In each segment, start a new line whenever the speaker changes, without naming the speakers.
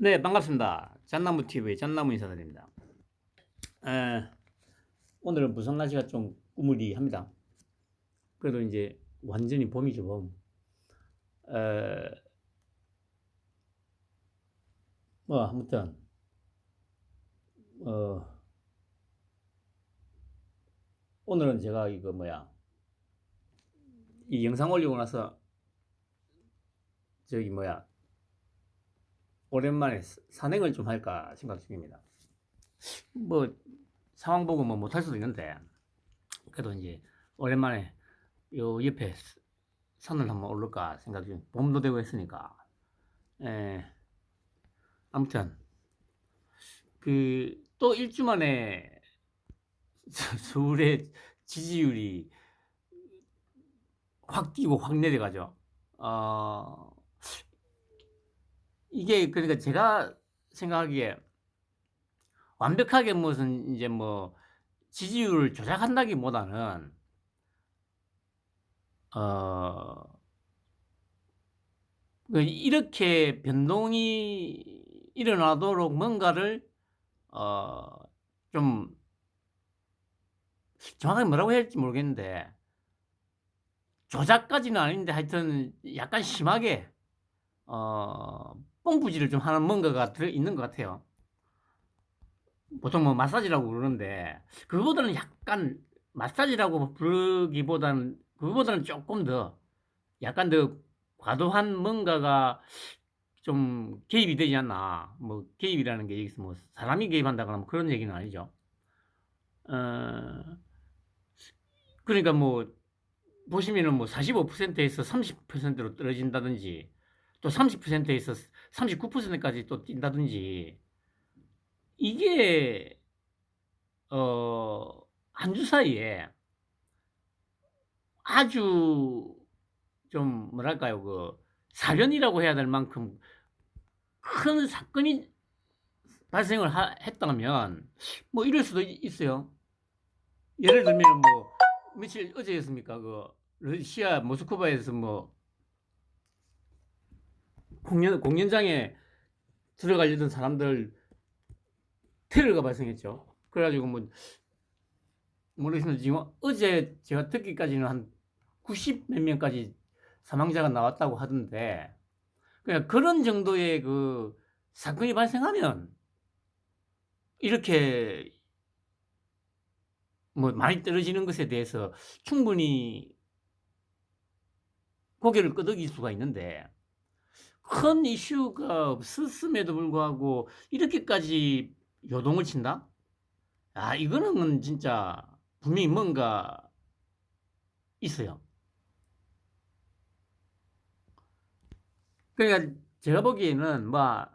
네, 반갑습니다. 잣나무 TV의 잣나무 인사드립니다. 에, 오늘은 부산 날씨가 좀 꾸물이합니다. 그래도 이제 완전히 봄이죠, 봄. 에, 아무튼 어, 오늘은 제가 이 영상 올리고 나서 저기 오랜만에 산행을 좀 할까 생각 중입니다. 뭐 상황 보고 뭐 못할 수도 있는데 그래도 이제 오랜만에 요 옆에 산을 한번 오를까 생각 중. 봄도 되고 했으니까. 에, 아무튼 또 일주 만에 서울의 지지율이 확 뛰고 확 내려가죠. 어, 이게 그러니까 제가 생각하기에 완벽하게 무슨 이제 뭐 지지율을 조작한다기보다는 어, 이렇게 변동이 일어나도록 뭔가를 어, 좀 정확하게 뭐라고 해야 할지 모르겠는데 조작까지는 아닌데 하여튼 약간 심하게 뽕부지를 좀 하는 뭔가가 들어있는 것 같아요. 보통 뭐 마사지라고 그러는데 그거보다는 약간 마사지라고 부르기보다는 그거보다는 조금 더 약간 더 과도한 뭔가가 좀 개입이 되지 않나. 뭐 개입이라는 게 여기서 뭐 사람이 개입한다거나 뭐 그런 얘기는 아니죠. 어, 그러니까 뭐 보시면은 뭐 45%에서 30%로 떨어진다든지 또 30%에서 39%까지 또 뛴다든지 이게 한 주 사이에 아주 좀 뭐랄까요 사변이라고 해야 될 만큼 큰 사건이 발생을 했다면 뭐 이럴 수도 있어요. 예를 들면 뭐 며칠 어제였습니까? 러시아 모스크바에서 뭐 공연장에 들어가려던 사람들 테러가 발생했죠. 그래가지고 뭐 모르겠습니다. 지금 어제 제가 듣기까지는 한 90 몇 명까지 사망자가 나왔다고 하던데 그냥 그런 정도의 사건이 발생하면 이렇게 뭐 많이 떨어지는 것에 대해서 충분히 고개를 끄덕일 수가 있는데 큰 이슈가 없었음에도 불구하고 이렇게까지 요동을 친다? 아, 이거는 진짜 분명히 뭔가 있어요. 그러니까 제가 보기에는 뭐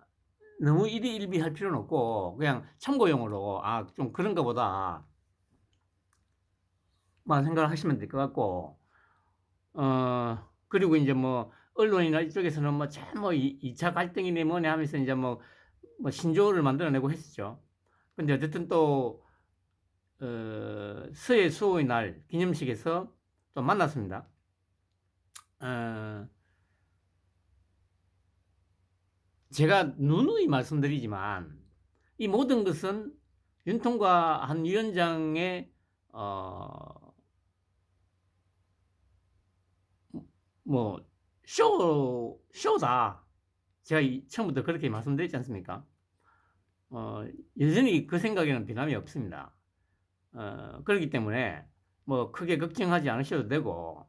너무 일희일비할 필요는 없고 그냥 참고용으로 좀 그런가 보다 만 생각을 하시면 될 것 같고 그리고 이제 뭐 언론이나 이쪽에서는 뭐 2차 갈등이네 뭐네 하면서 이제 뭐 신조어를 만들어내고 했었죠. 근데 어쨌든 또 서해 수호의 날 기념식에서 또 만났습니다. 어, 제가 누누이 말씀드리지만 이 모든 것은 윤통과 한 위원장의 뭐 쇼다. 제가 처음부터 그렇게 말씀드렸지 않습니까? 여전히 그 생각에는 변함이 없습니다. 그렇기 때문에 뭐 크게 걱정하지 않으셔도 되고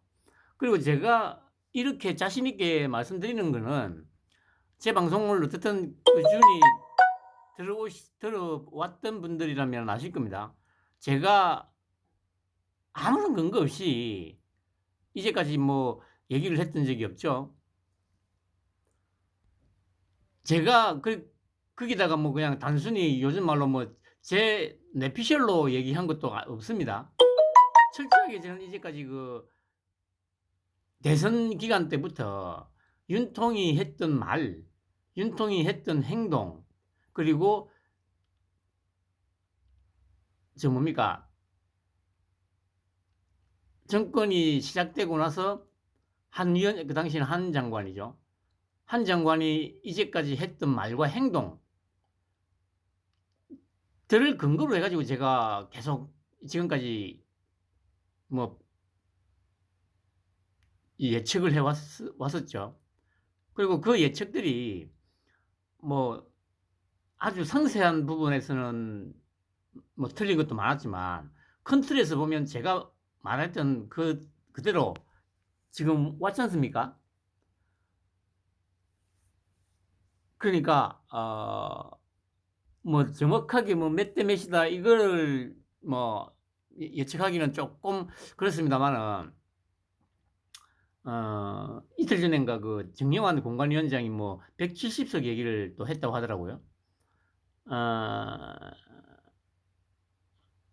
그리고 제가 이렇게 자신 있게 말씀드리는 거는 제 방송을 어쨌든 꾸준히 들어왔던 분들이라면 아실 겁니다. 제가 아무런 근거 없이 이제까지 뭐 얘기를 했던 적이 없죠. 제가 거기다가 뭐 그냥 단순히 요즘 말로 뭐 제 내피셜로 얘기한 것도 없습니다. 철저하게 저는 이제까지 대선 기간 때부터 윤통이 했던 말, 윤통이 했던 행동, 그리고 저 뭡니까? 정권이 시작되고 나서 그 당시에는 한 장관이죠. 한 장관이 이제까지 했던 말과 행동 들을 근거로 해 가지고 제가 계속 지금까지 뭐 이 예측을 해 왔었죠. 그리고 그 예측들이 뭐 아주 상세한 부분에서는 뭐 틀린 것도 많았지만 큰 틀에서 보면 제가 말했던 그대로 지금 왔지 않습니까? 그러니까 뭐 정확하게 뭐 몇 대 몇이다 이거를 뭐 예측하기는 쪼끔 그렇습니다마는 이틀 전인가 그 정영환 공관위원장이 뭐 170석 얘기를 또 했다고 하더라고요.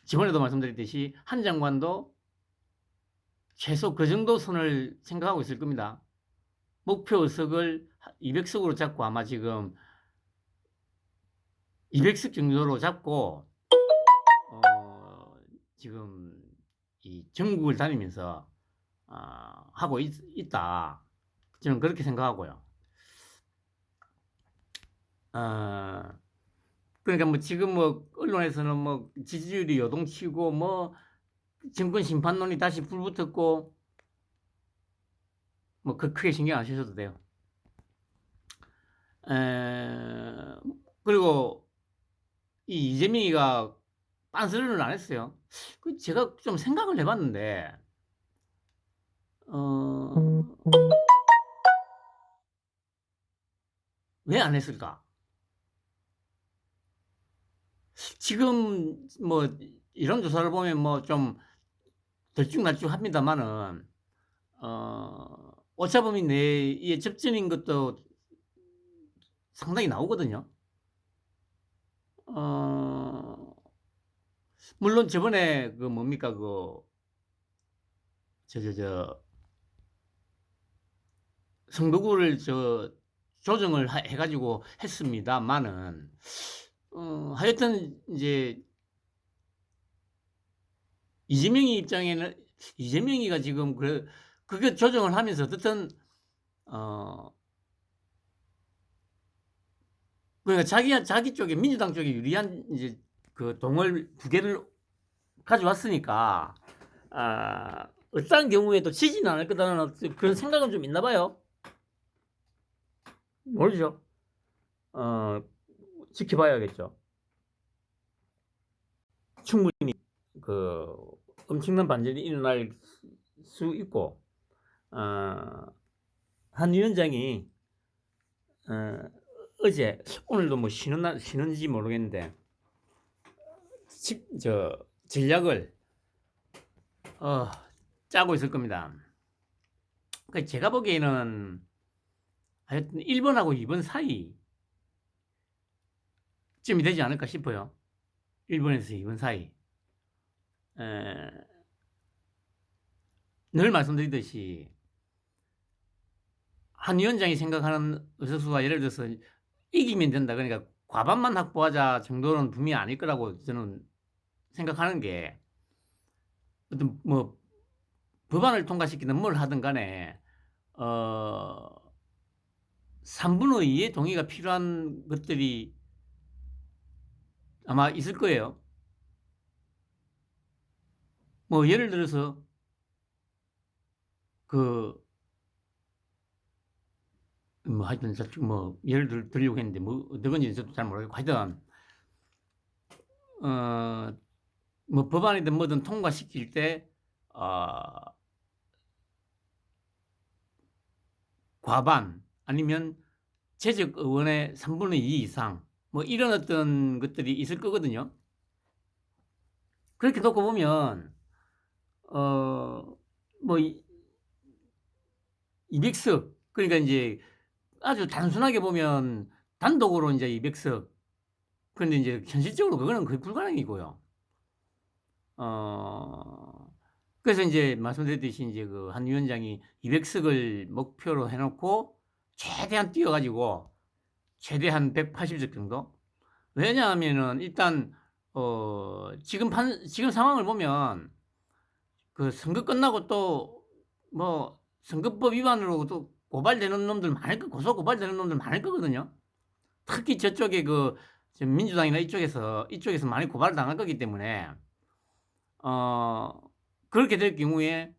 지번에도 말씀드렸듯이 한 장관도 최소 그 정도 선을 생각하고 있을 겁니다. 목표 의석을 200석으로 잡고 아마 지금 200석 정도로 잡고 지금 이 전국을 다니면서 하고 있다. 저는 그렇게 생각하고요. 그러니까 뭐 지금 뭐 언론에서는 뭐 지지율이 요동치고 뭐 정권 심판론이 다시 불붙었고 뭐 크게 신경 안 쓰셔도 돼요. 그리고 이 이재명이가 빤스런을 안 했어요. 그 제가 좀 생각을 해봤는데 왜 안 했을까? 지금 뭐 이런 조사를 보면 뭐 좀 들쭉날쭉합니다만은 오차범위 내의 접전인 것도 상당히 나오거든요. 물론 저번에 그 뭡니까 선거구를 조정을 해가지고 했습니다만은 하여튼 이제 이재명이 입장에는 이재명이가 지금 그게 조정을 하면서 어떻든 그러니까 자기 쪽에 민주당 쪽에 유리한 이제 그 동을 두 개를 가져왔으니까 어떤 경우에도 지지는 않을 거다라는 그런 생각은 좀 있나 봐요. 모르죠. 지켜봐야겠죠. 충분히 그 엄청난 반전이 일어날 수 있고 한 위원장이 어제 오늘도 뭐 쉬는지 모르겠는데 전략을 짜고 있을 겁니다. 그러니까 제가 보기에는 하여튼 1번하고 2번 사이 쯤이 되지 않을까 싶어요. 1번에서 2번 사이. 늘 말씀드리듯이 한 위원장이 생각하는 의석수가 예를 들어서 이기면 된다. 그러니까 과반만 확보하자 정도는 분명히 아닐 거라고 저는 생각하는 게 어떤 뭐 법안을 통과시키든 뭘 하든 간에 3분의 2의 동의가 필요한 것들이 아마 있을 거예요. 뭐 예를 들어서 뭐 하여튼 뭐 예를 들려고 했는데 뭐 어떤 건지 저도 잘 모르겠고 하여튼 뭐 법안이든 뭐든 통과시킬 때 과반 아니면 재적 의원의 3분의 2 이상 뭐 이런 어떤 것들이 있을 거거든요. 그렇게 놓고 보면 뭐 200석 그러니까 이제 아주 단순하게 보면 단독으로 이제 200석 그런데 이제 현실적으로 그거는 거의 불가능이고요. 그래서 이제 말씀드렸듯이 이제 그 한 위원장이 200석을 목표로 해놓고 최대한 뛰어가지고 최대한 180석 정도. 왜냐하면은 일단 지금 상황을 보면 그 선거 끝나고 또 뭐 선거법 위반으로 또 고발되는 놈들 많을 거, 고소 고발되는 놈들 많을 거거든요. 특히 저쪽에 지금 민주당이나 이쪽에서 많이 고발당할 거기 때문에, 그렇게 될 경우에,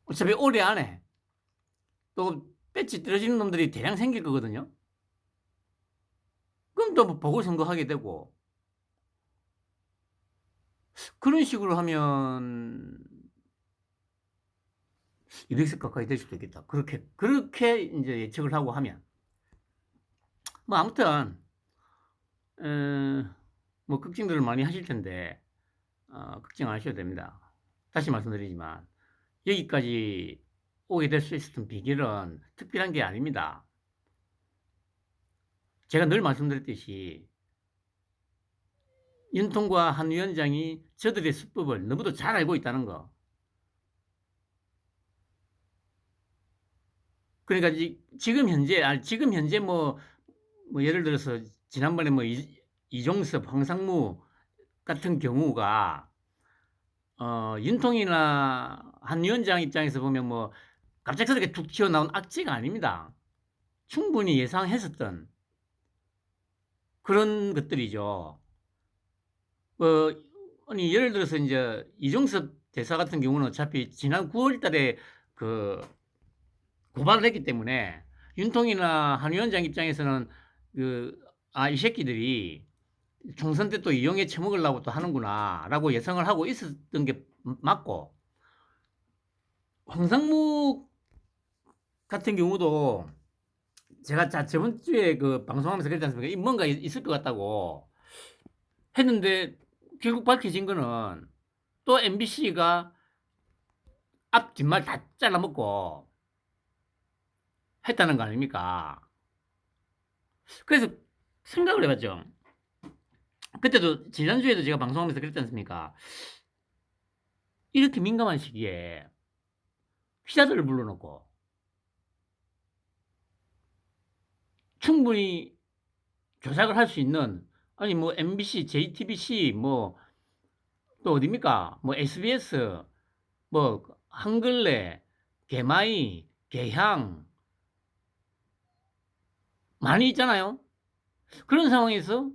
어차피 올해 안에 또 배치 떨어지는 놈들이 대량 생길 거거든요. 그럼 또 보궐선거 하게 되고, 그런 식으로 하면 200석 가까이 될 수도 있겠다. 그렇게 이제 예측을 하고 하면. 뭐, 아무튼, 뭐, 걱정들을 많이 하실 텐데, 걱정 안 하셔도 됩니다. 다시 말씀드리지만, 여기까지 오게 될 수 있었던 비결은 특별한 게 아닙니다. 제가 늘 말씀드렸듯이, 윤통과 한 위원장이 저들의 수법을 너무도 잘 알고 있다는 거. 그러니까 지금 현재 뭐 예를 들어서 지난번에 뭐 이종섭, 황상무 같은 경우가 윤통이나 한 위원장 입장에서 보면 뭐 갑작스럽게 툭 튀어나온 악재가 아닙니다. 충분히 예상했었던 그런 것들이죠. 아니 예를 들어서 이제 이종섭 대사 같은 경우는 어차피 지난 9월 달에 고발을 했기 때문에 윤통이나 한 위원장 입장에서는 이 새끼들이 총선 때 또 이용해 처먹으려고 또 하는구나 라고 예상을 하고 있었던 게 맞고, 황상무 같은 경우도 제가 저번 주에 방송하면서 그랬지 않습니까? 뭔가 있을 것 같다고 했는데 결국 밝혀진 거는 또 MBC가 앞 뒷말 다 잘라먹고 했다는 거 아닙니까? 그래서 생각을 해봤죠. 그때도 지난주에도 제가 방송하면서 그랬지 않습니까? 이렇게 민감한 시기에 기자들을 불러놓고 충분히 조작을 할 수 있는, 아니 뭐 MBC, JTBC 뭐 또 어딥니까? 뭐 SBS, 뭐 한글레, 개마이, 개향 많이 있잖아요. 그런 상황에서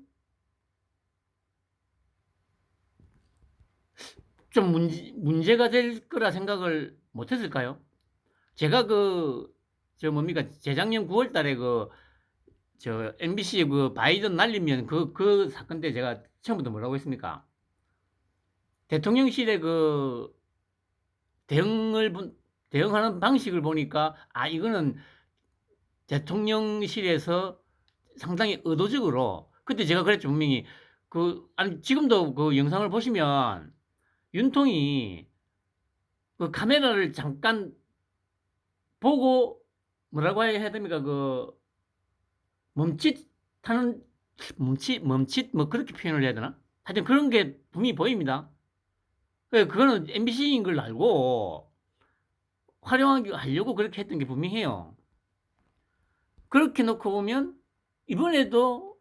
좀 문제가 될 거라 생각을 못 했을까요? 제가 재작년 9월 달에 MBC 바이든 날리면 그 사건 때 제가 처음부터 뭐라고 했습니까? 대통령실의 대응하는 방식을 보니까, 이거는 대통령실에서 상당히 의도적으로, 그때 제가 그랬죠, 분명히. 아니, 지금도 그 영상을 보시면, 윤통이 카메라를 잠깐 보고, 뭐라고 해야 됩니까? 멈칫, 뭐 그렇게 표현을 해야 되나? 하여튼 그런 게 분명히 보입니다. 그거는 MBC인 걸 알고, 하려고 그렇게 했던 게 분명해요. 그렇게 놓고 보면, 이번에도,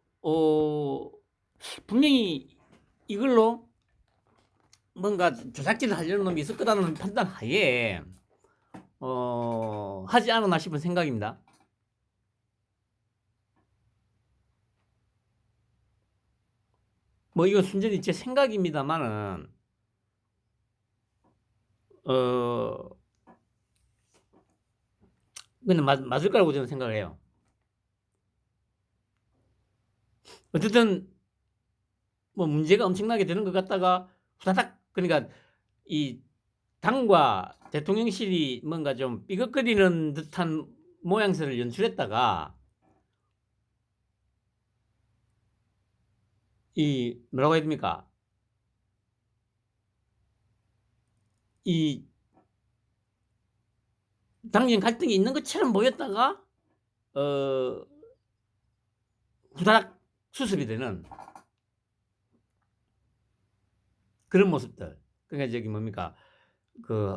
분명히 이걸로 뭔가 조작질을 하려는 놈이 있을 거라는 판단 하에, 하지 않았나 싶은 생각입니다. 뭐 이건 순전히 제 생각입니다만은, 그는 맞을 거라고 저는 생각을 해요. 어쨌든 뭐 문제가 엄청나게 되는 것 같다가 후다닥, 그러니까 이 당과 대통령실이 뭔가 좀 삐걱거리는 듯한 모양새를 연출했다가 뭐라고 해야 됩니까? 이 당연 갈등이 있는 것처럼 보였다가 후다닥 수습이 되는 그런 모습들. 그러니까 저기 뭡니까?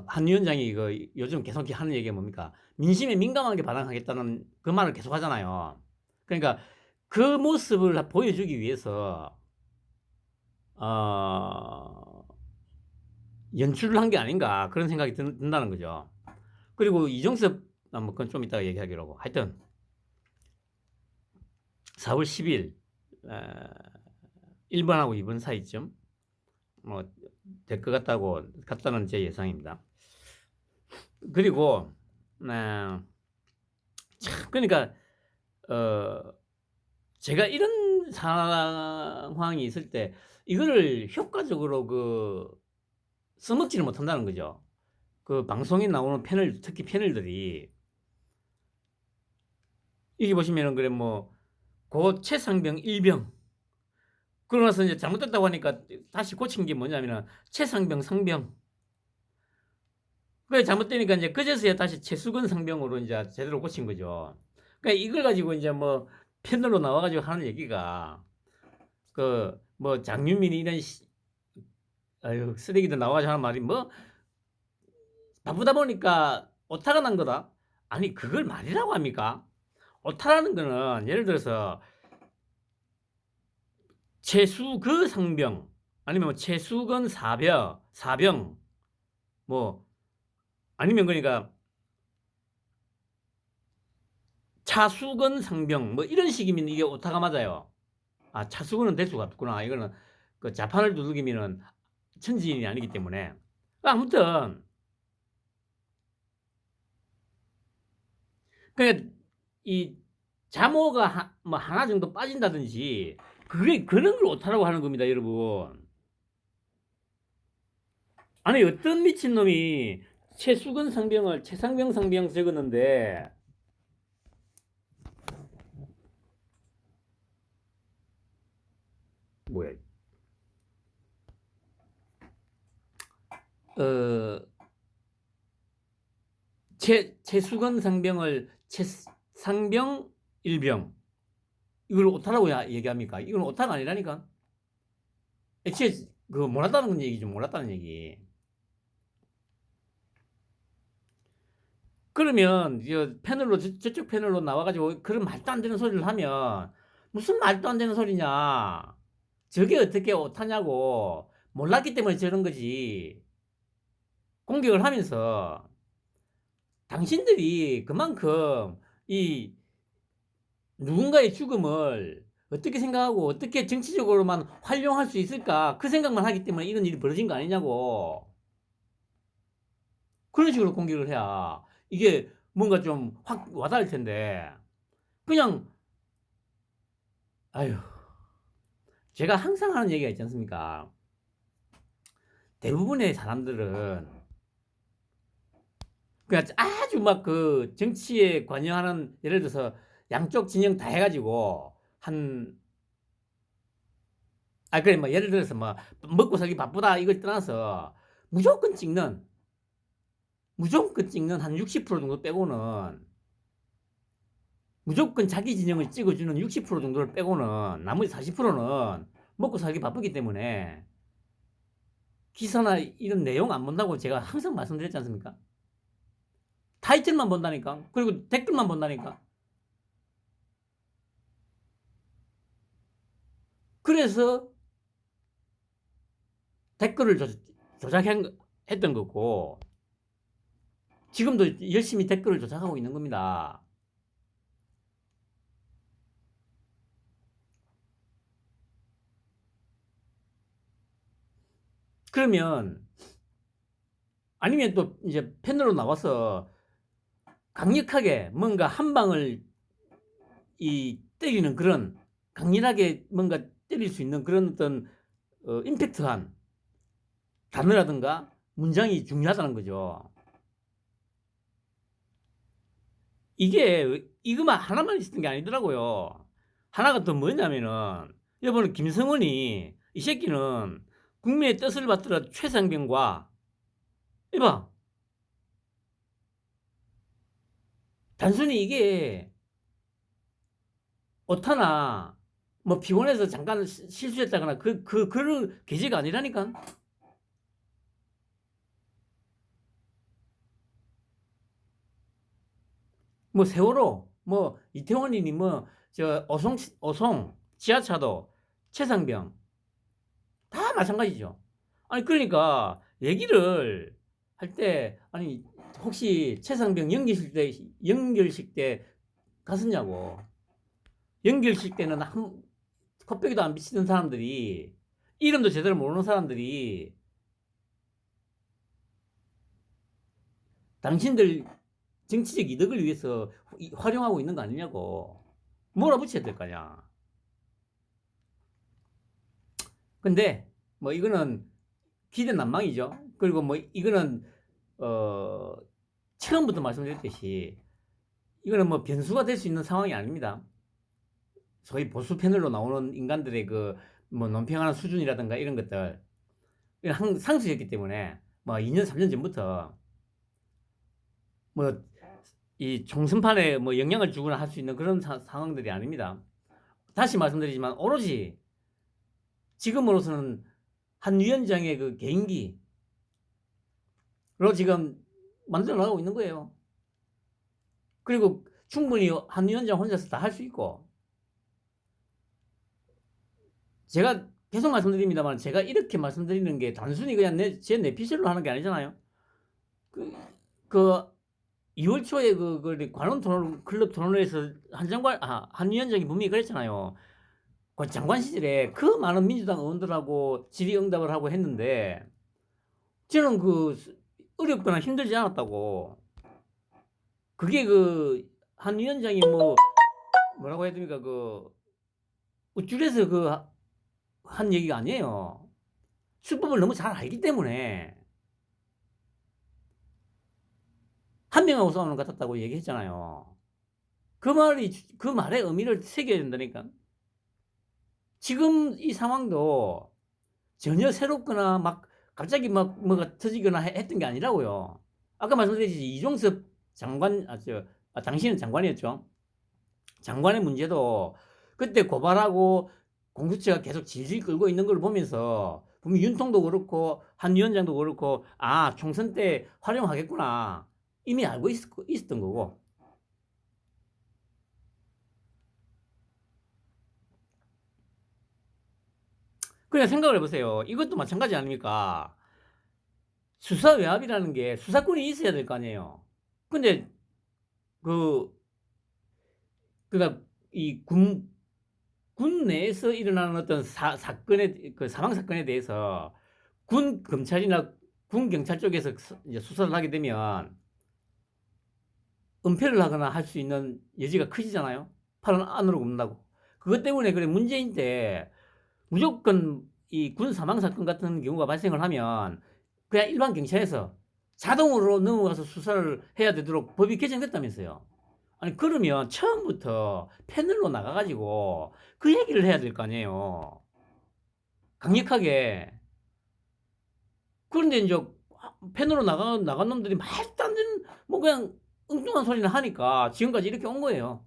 한 위원장이 요즘 계속 하는 얘기가 뭡니까? 민심에 민감하게 반응하겠다는 그 말을 계속 하잖아요. 그러니까 그 모습을 보여주기 위해서 연출을 한 게 아닌가 그런 생각이 든다는 거죠. 그리고 이종섭 뭐 그건 좀 이따가 얘기하기로 하고 하여튼 4월 10일 1번하고 2번 사이쯤 뭐 될 것 같다는 제 예상입니다. 그리고 참 그러니까 제가 이런 상황이 있을 때 이거를 효과적으로 써먹지를 못한다는 거죠. 그 방송에 나오는 패널, 특히 패널들이 여기 보시면은 그래 고 최상병 1병 그러고 나서 이제 잘못됐다고 하니까 다시 고친 게 뭐냐면은 최상병 상병. 그게 잘못되니까 이제 그제서야 다시 최수근 상병으로 이제 제대로 고친 거죠. 그러니까 이걸 가지고 이제 패널로 나와가지고 하는 얘기가 장윤민이 이런 아유 쓰레기들 나와가지고 하는 말이 바쁘다 보니까 오타가 난 거다. 아니 그걸 말이라고 합니까? 오타라는 거는 예를 들어서 최수그 상병 아니면 최수근 사병 아니면 그러니까 차수근 상병 이런 식이면 이게 오타가 맞아요. 아 차수근은 될 수가 없구나. 이거는 그 자판을 두들기면은 천지인이 아니기 때문에 아무튼 그러니까 이 자모가 하나 정도 빠진다든지 그런 걸 오타라고 하는 겁니다, 여러분. 아니 어떤 미친놈이 최수근 상병을 최상병 상병 적었는데 뭐야? 최수근 상병을 최상병 1병 이걸 오타라고 얘기합니까? 이건 오타가 아니라니까. 애초에 몰랐다는 얘기죠. 몰랐다는 얘기. 그러면 저쪽 패널로 나와가지고 그런 말도 안 되는 소리를 하면 무슨 말도 안 되는 소리냐. 저게 어떻게 오타냐고. 몰랐기 때문에 저런 거지. 공격을 하면서 당신들이 그만큼 이 누군가의 죽음을 어떻게 생각하고 어떻게 정치적으로만 활용할 수 있을까 그 생각만 하기 때문에 이런 일이 벌어진 거 아니냐고. 그런 식으로 공격을 해야 이게 뭔가 좀 확 와닿을 텐데 그냥 아유 제가 항상 하는 얘기가 있지 않습니까? 대부분의 사람들은 그냥 아주 정치에 관여하는 예를 들어서 양쪽 진영 다 해가지고 그래 예를 들어서 먹고 살기 바쁘다 이걸 떠나서 무조건 찍는 한 60% 정도 빼고는 무조건 자기 진영을 찍어주는 60% 정도를 빼고는 나머지 40%는 먹고 살기 바쁘기 때문에 기사나 이런 내용 안 본다고 제가 항상 말씀드렸지 않습니까? 타이틀만 본다니까. 그리고 댓글만 본다니까. 그래서 댓글을 조작했던 거고 지금도 열심히 댓글을 조작하고 있는 겁니다. 그러면 아니면 또 이제 패널로 나와서 강력하게 뭔가 한 방을 때리는 그런 강렬하게 뭔가 때릴 수 있는 그런 어떤 임팩트한 단어라든가 문장이 중요하다는 거죠. 이게 이것만 하나만 있었던 게 아니더라고요. 하나가 더 뭐냐면은 여러분 김성원이 이 새끼는 국민의 뜻을 받들어 최상병과 이봐 단순히 이게 오타나 피곤해서 잠깐 실수했다거나 그런 계제가 아니라니까. 세월호 이태원이니 어송 지하차도 최상병 다 마찬가지죠. 아니 그러니까 얘기를 할 때 아니 혹시 최상병 연결식 때 갔었냐고. 연결식 때는 콧배기도 안 비치는 사람들이, 이름도 제대로 모르는 사람들이 당신들 정치적 이득을 위해서 활용하고 있는 거 아니냐고 몰아붙여야 될 거 아니야. 근데 뭐 이거는 기대난망이죠. 그리고 뭐 이거는 처음부터 말씀드렸듯이 이거는 뭐 변수가 될 수 있는 상황이 아닙니다. 소위 보수 패널로 나오는 인간들의 그 뭐 논평하는 수준이라든가 이런 것들 상수였기 때문에 뭐 2년 3년 전부터 뭐 이 총선판에 뭐 영향을 주거나 할 수 있는 그런 상황들이 아닙니다. 다시 말씀드리지만 오로지 지금으로서는 한 위원장의 그 개인기로 지금 만들어 나가고 있는 거예요. 그리고 충분히 한 위원장 혼자서 다 할 수 있고, 제가 계속 말씀드립니다만 제가 이렇게 말씀드리는 게 단순히 그냥 제 내피셜로 하는 게 아니잖아요. 그 2월 초에 그 관원 토론 클럽 토론회에서 한 위원장이 분명히 그랬잖아요. 그 장관 시절에 그 많은 민주당 의원들하고 질의응답을 하고 했는데 저는 그 어렵거나 힘들지 않았다고. 그게 그 한 위원장이 뭐라고 해야 됩니까? 그 우쭐해서 그 한 얘기가 아니에요. 수법을 너무 잘 알기 때문에 한 명하고 싸우는 것 같았다고 얘기했잖아요. 그 말의 의미를 새겨야 된다니까. 지금 이 상황도 전혀 새롭거나 막 갑자기 막 뭐가 터지거나 했던 게 아니라고요. 아까 말씀드렸듯이 이종섭 장관, 당신은 장관이었죠. 장관의 문제도 그때 고발하고 공수처가 계속 질질 끌고 있는 걸 보면서 분명 윤통도 그렇고 한 위원장도 그렇고 총선 때 활용하겠구나 이미 알고 있었던 거고. 그냥 생각을 해보세요. 이것도 마찬가지 아닙니까? 수사 외압이라는 게 수사권이 있어야 될 거 아니에요. 근데 그러니까 이 군 내에서 일어나는 어떤 사건의 그 사망 사건에 대해서 군 검찰이나 군 경찰 쪽에서 이제 수사를 하게 되면 은폐를 하거나 할 수 있는 여지가 커지잖아요. 팔은 안으로 굽는다고. 그것 때문에 그래 문제인 때 무조건 이 군 사망 사건 같은 경우가 발생을 하면 그냥 일반 경찰에서 자동으로 넘어가서 수사를 해야 되도록 법이 개정됐다면서요. 아니 그러면 처음부터 패널로 나가가지고 그 얘기를 해야 될 거 아니에요. 강력하게. 그런데 이제 패널로 나간 놈들이 말도 안 되는 뭐 그냥 엉뚱한 소리를 하니까 지금까지 이렇게 온 거예요.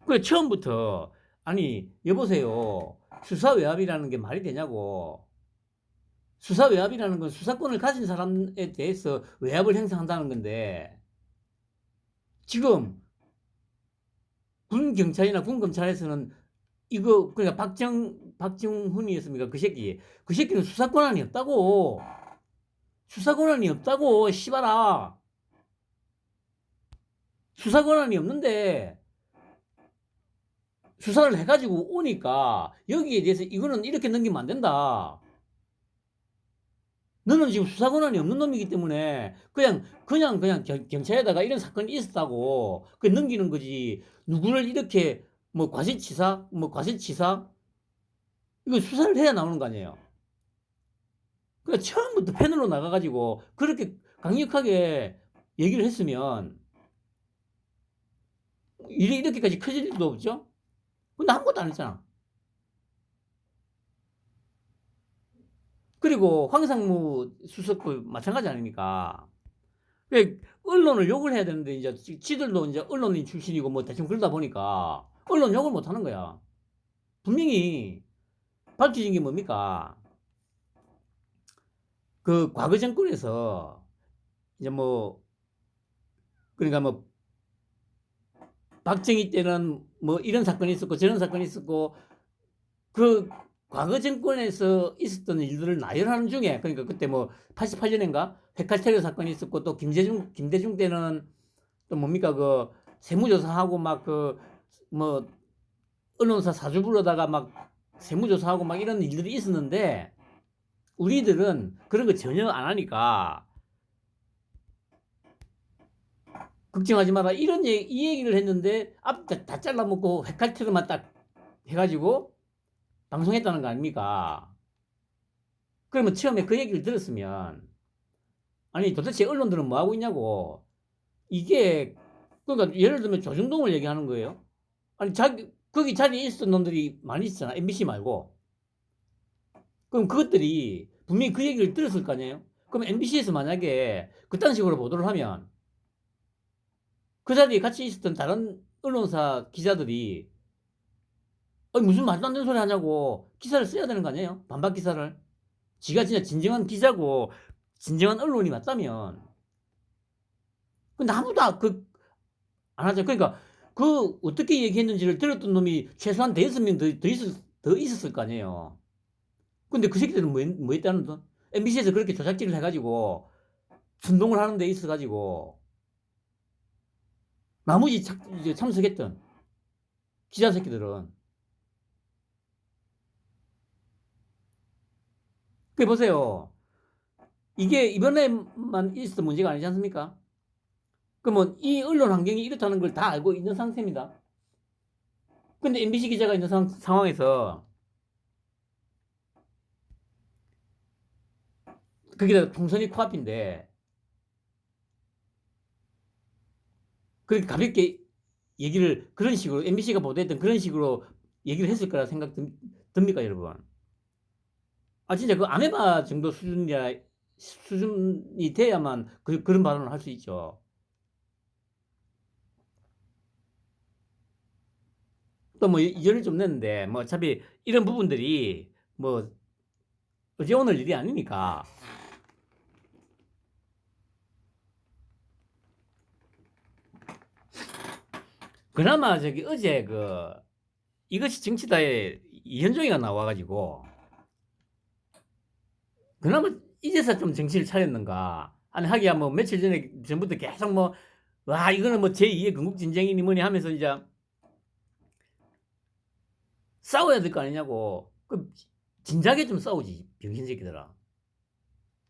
그래 처음부터 아니 여보세요. 수사 외압이라는 게 말이 되냐고. 수사 외압이라는 건 수사권을 가진 사람에 대해서 외압을 행사한다는 건데 지금 군 경찰이나 군 검찰에서는 이거 그러니까 박정훈이었습니까? 그 새끼는 수사 권한이 없다고. 수사 권한이 없다고 씨발아. 수사 권한이 없는데 수사를 해가지고 오니까 여기에 대해서 이거는 이렇게 넘기면 안 된다. 너는 지금 수사 권한이 없는 놈이기 때문에 그냥 경찰에다가 이런 사건이 있었다고 그 넘기는 거지. 누구를 이렇게 뭐 과실치사 이거 수사를 해야 나오는 거 아니에요. 그러니까 처음부터 패널로 나가가지고 그렇게 강력하게 얘기를 했으면 일이 이렇게까지 커질 일도 없죠. 근데 아무것도 안 했잖아. 그리고 황상무 수석도 마찬가지 아닙니까? 언론을 욕을 해야 되는데 이제 지들도 이제 언론인 출신이고 뭐 대충 그러다 보니까 언론 욕을 못 하는 거야. 분명히 밝혀진 게 뭡니까? 그 과거 정권에서 이제 그러니까 박정희 때는 뭐 이런 사건이 있었고 저런 사건이 있었고 그 과거 정권에서 있었던 일들을 나열하는 중에, 그러니까 그때 뭐 88년인가 회칼테러 사건이 있었고, 또 김대중 때는 또 뭡니까 그 세무조사하고 막 그 뭐 언론사 사주 불러다가 막 세무조사하고 막 이런 일들이 있었는데, 우리들은 그런 거 전혀 안 하니까 걱정하지 마라 이런 이 얘기를 했는데 앞 다 잘라먹고 회칼테러만 딱 해가지고 방송했다는 거 아닙니까? 그러면 처음에 그 얘기를 들었으면, 아니 도대체 언론들은 뭐 하고 있냐고. 이게 그러니까 예를 들면 조중동을 얘기하는 거예요. 아니 거기 자리에 있었던 놈들이 많이 있잖아, MBC 말고. 그럼 그것들이 분명히 그 얘기를 들었을 거 아니에요. 그럼 MBC에서 만약에 그딴 식으로 보도를 하면 그 자리에 같이 있었던 다른 언론사 기자들이 무슨 말도 안 되는 소리 하냐고 기사를 써야 되는 거 아니에요? 반박 기사를. 지가 진짜 진정한 기자고 진정한 언론이 맞다면. 근데 아무도 안 하죠. 그러니까 그 어떻게 얘기했는지를 들었던 놈이 최소한 대여섯 명 더 있었을 거 아니에요. 근데 그 새끼들은 뭐 했다는 돈? MBC에서 그렇게 조작질을 해가지고 선동을 하는 데 있어가지고 나머지 이제 참석했던 기자 새끼들은. 그 보세요. 이게 이번에만 있었던 문제가 아니지 않습니까? 그러면 이 언론 환경이 이렇다는 걸 다 알고 있는 상태입니다. 근데 MBC 기자가 있는 상황에서 거기다 총선이 코앞인데 그렇게 가볍게 얘기를 그런 식으로 MBC가 보도했던 그런 식으로 얘기를 했을 거라 생각 듭니까 여러분? 진짜 그 아메바 정도 수준이 돼야만 그런 발언을 할 수 있죠. 또 뭐 이전을 좀 냈는데 뭐 어차피 이런 부분들이 뭐 어제 오늘 일이 아니니까. 그나마 저기 어제 그 이것이 정치다에 이현종이가 나와가지고 그나마 이제서 좀 정신을 차렸는가. 아니 하기야 뭐 며칠 전부터 계속 뭐 와 이거는 뭐 제2의 건국진정이니 뭐니 하면서 이제 싸워야 될 거 아니냐고. 그 진작에 좀 싸우지 병신 새끼들아.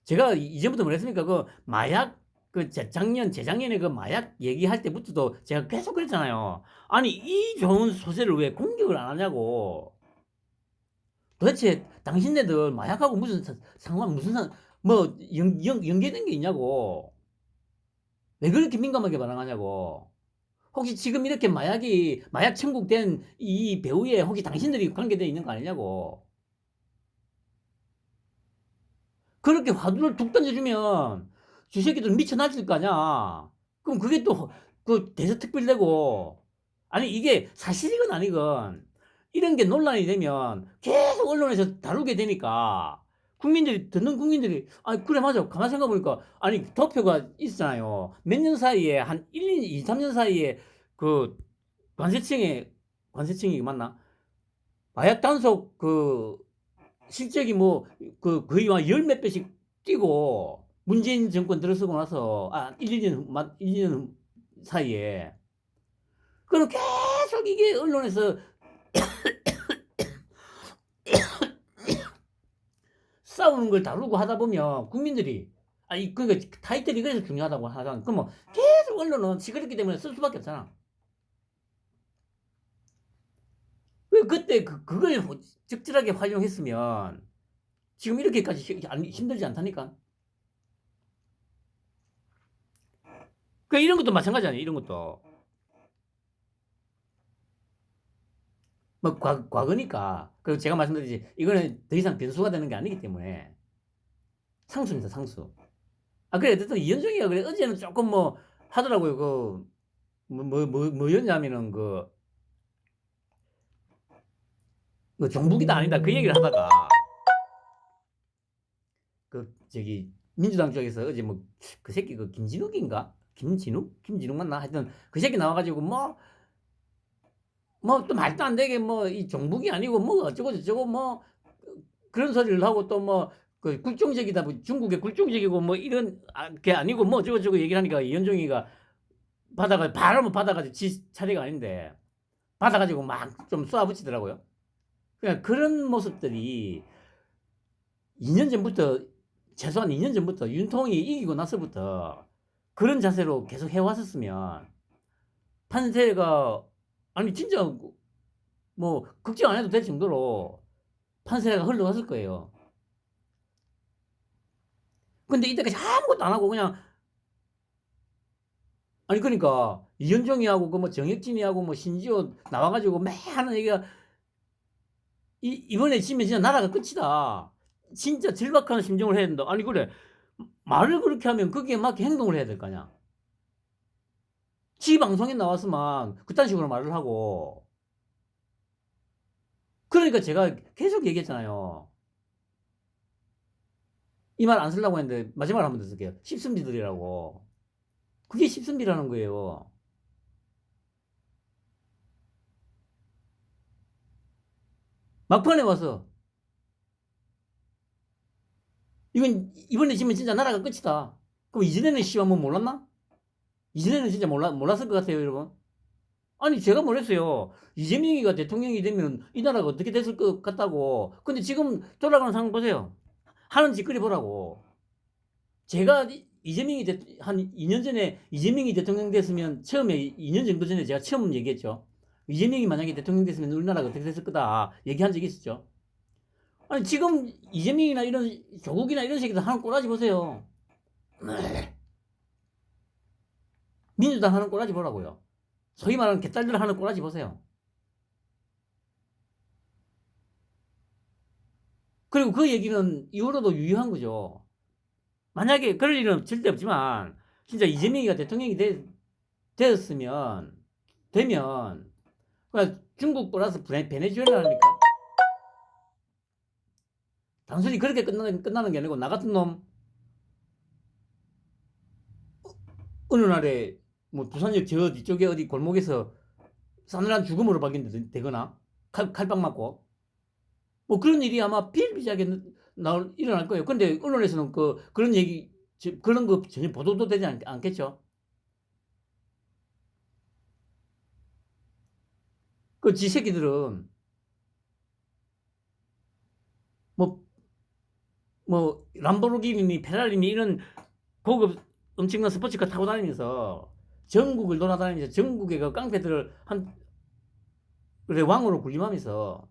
제가 이전부터 뭐랬습니까? 그 마약 그 재작년에 그 마약 얘기할 때부터도 제가 계속 그랬잖아요. 아니 이 좋은 소재를 왜 공격을 안 하냐고. 도대체 당신네들 마약하고 무슨 상관 무슨 뭐 연계된 게 있냐고. 왜 그렇게 민감하게 반응하냐고. 혹시 지금 이렇게 마약 천국된 이 배우에 혹시 당신들이 관계되어 있는 거 아니냐고. 그렇게 화두를 툭 던져주면 주새끼들 미쳐나질 거 아니야. 그럼 그게 또 그 대서특필되고. 아니 이게 사실이건 아니건 이런 게 논란이 되면 계속 언론에서 다루게 되니까 듣는 국민들이 그래 맞아 가만 생각해보니까 아니 덕표가 있잖아요. 몇 년 사이에 한 1년 2, 3년 사이에 그 관세청이 맞나? 마약 단속 그 실적이 뭐 그 거의 막 열 몇 배씩 뛰고 문재인 정권 들어서고 나서 1, 2년 사이에 그럼 계속 이게 언론에서 싸우는 걸 다루고 하다 보면 국민들이 그러니까 타이틀이 그래서 중요하다고 하잖아. 그럼 뭐 계속 언론은 시끄럽기 때문에 쓸 수밖에 없잖아. 그때 그걸 적절하게 활용했으면 지금 이렇게까지 힘들지 않다니까. 이런 것도 마찬가지 아니에요. 이런 것도 뭐 과거니까. 그리고 제가 말씀드렸지 이거는 더 이상 변수가 되는 게 아니기 때문에 상수입니다. 상수. 그래 어쨌든 이현정이가 그래 어제는 조금 뭐 하더라고요. 뭐였냐면은 종북이다 아니다 그 얘기를 하다가 저기 민주당 쪽에서 어제 뭐 그 새끼 김진욱인가? 김진욱 맞나? 하여튼 그 새끼 나와가지고 뭐 또 말도 안 되게 뭐 이 종북이 아니고 뭐 어쩌고 저쩌고 뭐 그런 소리를 하고 또 뭐 그 굴종적이다, 뭐 중국의 굴종적이고 뭐 이런 게 아니고 뭐 어쩌고저쩌고 얘기를 하니까 이현종이가 바로 받아가지고 지 차례가 아닌데 받아가지고 막 좀 쏘아붙이더라고요. 그러니까 그런 모습들이 2년 전부터, 최소한 2년 전부터 윤통이 이기고 나서부터 그런 자세로 계속 해왔었으면 판세가, 아니 진짜 뭐 걱정 안 해도 될 정도로 판세가 흘러갔을 거예요. 근데 이때까지 아무것도 안 하고 그냥, 아니 그러니까 이현종이하고 그 뭐 정혁진이하고 뭐 신지호 나와가지고 매 하는 얘기가 이번에 지면 진짜 나라가 끝이다. 진짜 절박한 심정을 해야 된다. 아니 그래, 말을 그렇게 하면 거기에 맞게 행동을 해야 될 거 아니야. 지 방송에 나와서만 그딴 식으로 말을 하고. 그러니까 제가 계속 얘기했잖아요. 이 말 안 쓰려고 했는데 마지막으로 한번 더 쓸게요. 십선비들이라고. 그게 십선비라는 거예요. 막판에 와서 이건 이번에 지면 진짜 나라가 끝이다. 그럼 이전에는 씨발 뭐 몰랐나? 이전에는 진짜 몰랐을 것 같아요, 여러분. 아니 제가 몰랐어요. 이재명이가 대통령이 되면 이 나라가 어떻게 됐을 것 같다고. 근데 지금 돌아가는 상황 보세요. 하는 짓거리 보라고. 제가 이재명이 한 2년 전에 이재명이 대통령 됐으면, 처음에 2년 정도 전에 제가 처음 얘기했죠. 이재명이 만약에 대통령 됐으면 우리나라가 어떻게 됐을 거다 얘기한 적이 있었죠. 아니 지금 이재명이나 이런 조국이나 이런 새끼들 하는 꼬라지 보세요. 민주당 하는 꼬라지 보라고요. 소위 말하는 개딸들 하는 꼬라지 보세요. 그리고 그 얘기는 이후로도 유효한 거죠. 만약에 그럴 일은 절대 없지만 진짜 이재명이가 대통령이 되면 그냥 중국 플러스 베네수엘라니까. 단순히 그렇게 끝나는 게 아니고, 나 같은 놈 어느 날에 뭐 부산역 저 뒤쪽에 어디 골목에서 싸늘한 죽음으로 발견되거나 칼빵 맞고 뭐 그런 일이 아마 비일비재하게 일어날 거예요. 근데 언론에서는 그런 얘기, 그런 거 전혀 보도도 되지 않겠죠. 그 지새끼들은 뭐 람보르기니 페라리니 이런 고급 엄청난 스포츠카 타고 다니면서 전국을 돌아다니면서 전국의 그 깡패들을 그래 왕으로 군림하면서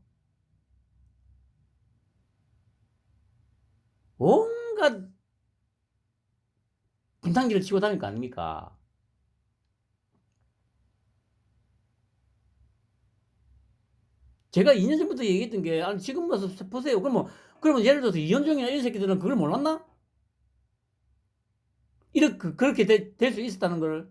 온갖 분탕기를 치고 다닐 거 아닙니까? 제가 2년 전부터 얘기했던 게, 아니 지금 와서 보세요. 그러면 예를 들어서 이현종이나 이런 새끼들은 그걸 몰랐나? 그렇게 될 수 있었다는 걸.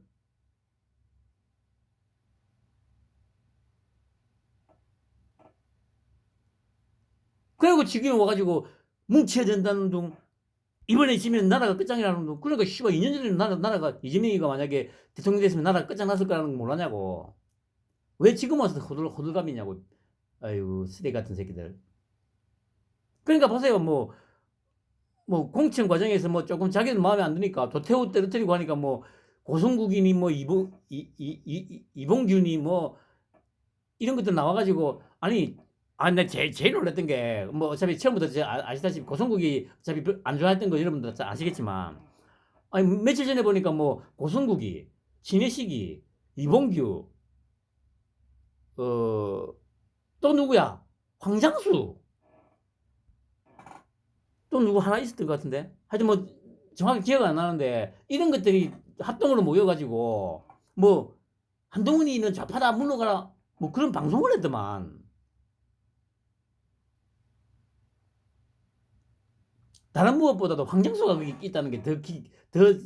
그리고 지금 와가지고 뭉쳐야 된다는 둥, 이번에 지면 나라가 끝장이라는 둥. 그러니까 씨발 2년 전에 나라가 이재명이가 만약에 대통령 됐으면 나라가 끝장났을 거라는 걸 몰랐냐고. 왜 지금 와서 호들갑이냐고. 아이고 쓰레기 같은 새끼들. 그러니까 보세요. 뭐 공천 과정에서 뭐 조금 자기들 마음에 안 드니까 도태우 떨어뜨리고 하니까 뭐 고성국이니 뭐 이봉균이 뭐 이런 것들 나와가지고, 아니 나 제일 놀랐던 게, 뭐 어차피 처음부터 아시다시피 고성국이 어차피 안 좋아했던 거 여러분들 다 아시겠지만, 아니 며칠 전에 보니까 뭐 고성국이, 신혜식이, 이봉규, 또 누구야, 황장수, 또 누구 하나 있었던 것 같은데, 하여튼 뭐 정확히 기억 안 나는데, 이런 것들이 합동으로 모여가지고 뭐 한동훈이는 좌파다 물러가라 뭐 그런 방송을 했더만. 다른 무엇보다도 황장수가 거기 있다는 게 더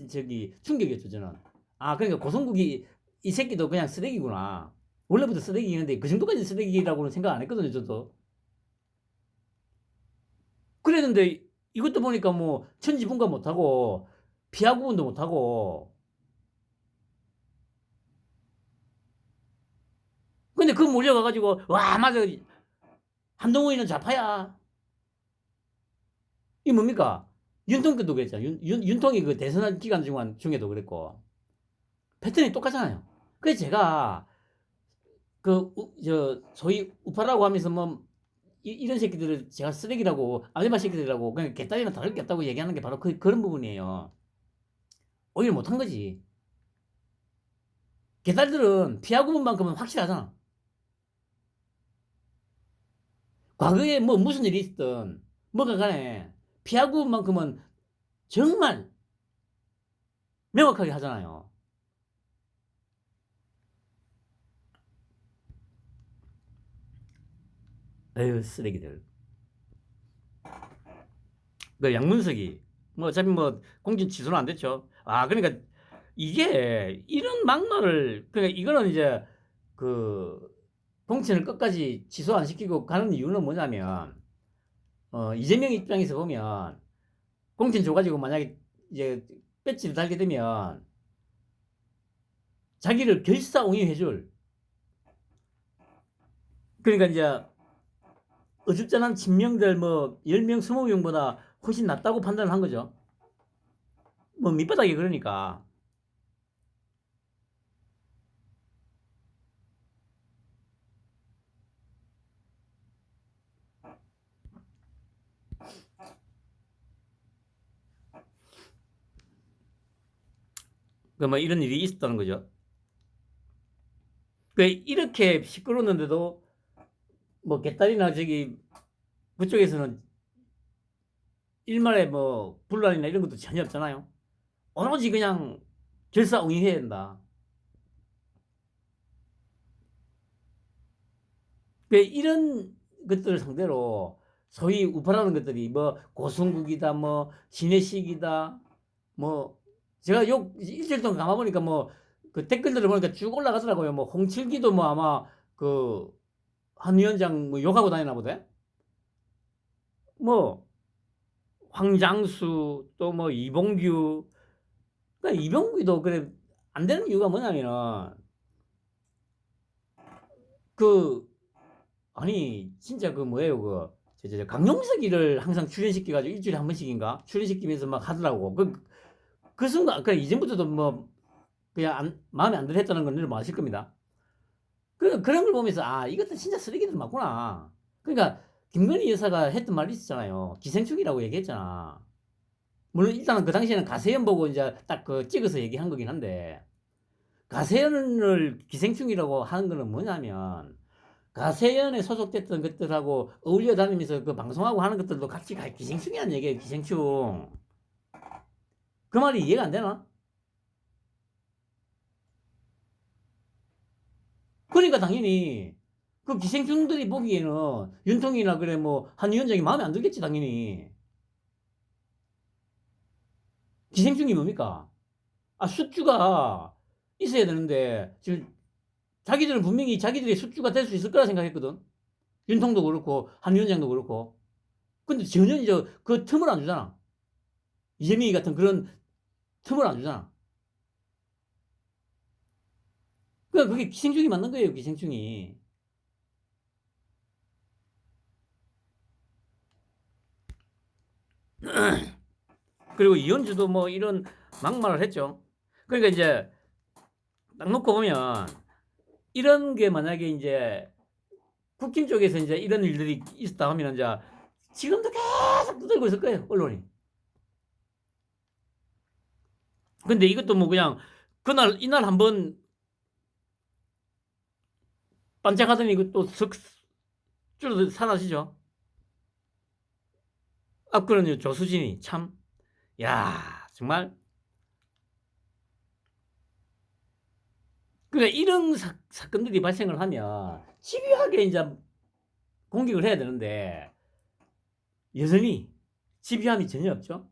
저기 충격이었죠 저는. 아 그러니까 고성국이 이 새끼도 그냥 쓰레기구나. 원래부터 쓰레기인데 그 정도까지 쓰레기라고는 생각 안 했거든요 저도. 그랬는데 이것도 보니까 뭐 천지분가 못하고 피하구분도 못하고. 근데 그 몰려가가지고 와 맞아, 한동훈이는 좌파야, 이게 뭡니까? 윤통 때도 그랬잖아요. 윤통이 그 대선 기간 중에도 그랬고. 패턴이 똑같잖아요. 그래서 제가 소위 우파라고 하면서 뭐 이런 새끼들을 제가 쓰레기라고 알레마 새끼들이라고 그냥 개딸이랑 다를 게 없다고 얘기하는 게 바로 그런 부분이에요. 오히려 못한 거지. 개딸들은 피하 구분만큼은 확실하잖아. 과거에 뭐 무슨 일이 있든 뭐가 간에 피하 구분만큼은 정말 명확하게 하잖아요. 에휴 쓰레기들. 그 양문석이 뭐 어차피 뭐 공진 취소는 안 됐죠. 아 그러니까 이게 이런 막말을 그러니까 이거는 이제 그 공천을 끝까지 취소 안 시키고 가는 이유는 뭐냐면 이재명 입장에서 보면 공천 줘가지고 만약에 이제 배지를 달게 되면 자기를 결사옹위해줄 그러니까 이제 어줍잖은 친명들 뭐 10명 20명보다 훨씬 낫다고 판단을 한 거죠. 뭐 밑바닥이 그러니까. 그 뭐 이런 일이 있었다는 거죠. 그 이렇게 시끄러웠는데도 뭐 개딸이나 저기 그쪽에서는 일말의 뭐 분란이나 이런 것도 전혀 없잖아요. 오로지 그냥 결사옹위해야 된다. 그 이런 것들을 상대로 소위 우파라는 것들이 뭐 고성국이다 뭐 신해식이다 뭐 제가 욕 일주일 동안 감아보니까 뭐 그 댓글들을 보니까 쭉 올라가더라고요. 뭐 홍칠기도 뭐 아마 그 한 위원장 뭐 욕하고 다니나 보대. 뭐 황장수 또 뭐 이봉규 그러니까 이봉규도 그래 안 되는 이유가 뭐냐면은 그 아니 진짜 그 뭐예요 저 강용석이를 항상 출연시켜가지고 일주일에 한 번씩인가 출연시키면서 막 하더라고. 그 순간 그 이전부터도 뭐 그냥 마음에 안 들어 했다는 건 여러분 아실 겁니다. 그런 걸 보면서 아 이것도 진짜 쓰레기들 맞구나. 그러니까 김건희 여사가 했던 말이 있었잖아요. 기생충이라고 얘기했잖아. 물론 일단은 그 당시에는 가세연 보고 이제 딱 그 찍어서 얘기한 거긴 한데 가세연을 기생충이라고 하는 거는 뭐냐면 가세연에 소속됐던 것들하고 어울려 다니면서 그 방송하고 하는 것들도 같이 기생충이라는 얘기예요. 기생충. 그 말이 이해가 안 되나? 그러니까 당연히 그 기생충들이 보기에는 윤통이나 그래 뭐 한 위원장이 마음에 안 들겠지 당연히. 기생충이 뭡니까? 아 숙주가 있어야 되는데 지금 자기들은 분명히 자기들이 숙주가 될 수 있을 거라 생각했거든. 윤통도 그렇고 한 위원장도 그렇고. 근데 전혀 이제 그 틈을 안 주잖아. 이재명이 같은 그런 틈을 안 주잖아. 그러니까 그게 기생충이 맞는 거예요, 기생충이. 그리고 이현주도 뭐 이런 막말을 했죠. 그러니까 이제 딱 놓고 보면 이런 게 만약에 이제 국힘 쪽에서 이제 이런 일들이 있었다 하면 이제 지금도 계속 두들고 있을 거예요, 언론이. 근데 이것도 뭐 그냥 그날 이날 한번 반짝하더니 이거 슥 줄어들 사라지죠. 앞그런 조수진이 참, 야 정말. 그러니까 이런 사건들이 발생을 하면 집요하게 이제 공격을 해야 되는데 여전히 집요함이 전혀 없죠.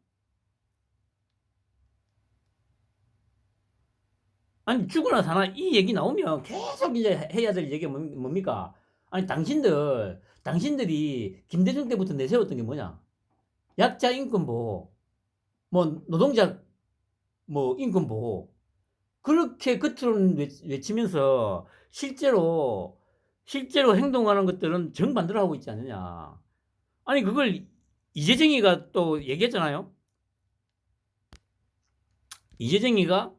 아니 죽으나 사나 이 얘기 나오면 계속 이제 해야 될 얘기가 뭡니까? 아니 당신들이 김대중 때부터 내세웠던 게 뭐냐? 약자 인권 보호, 뭐 노동자 뭐 인권 보호 그렇게 겉으로는 외치면서 실제로 행동하는 것들은 정반대로 하고 있지 않느냐? 아니 그걸 이재정이가 또 얘기했잖아요. 이재정이가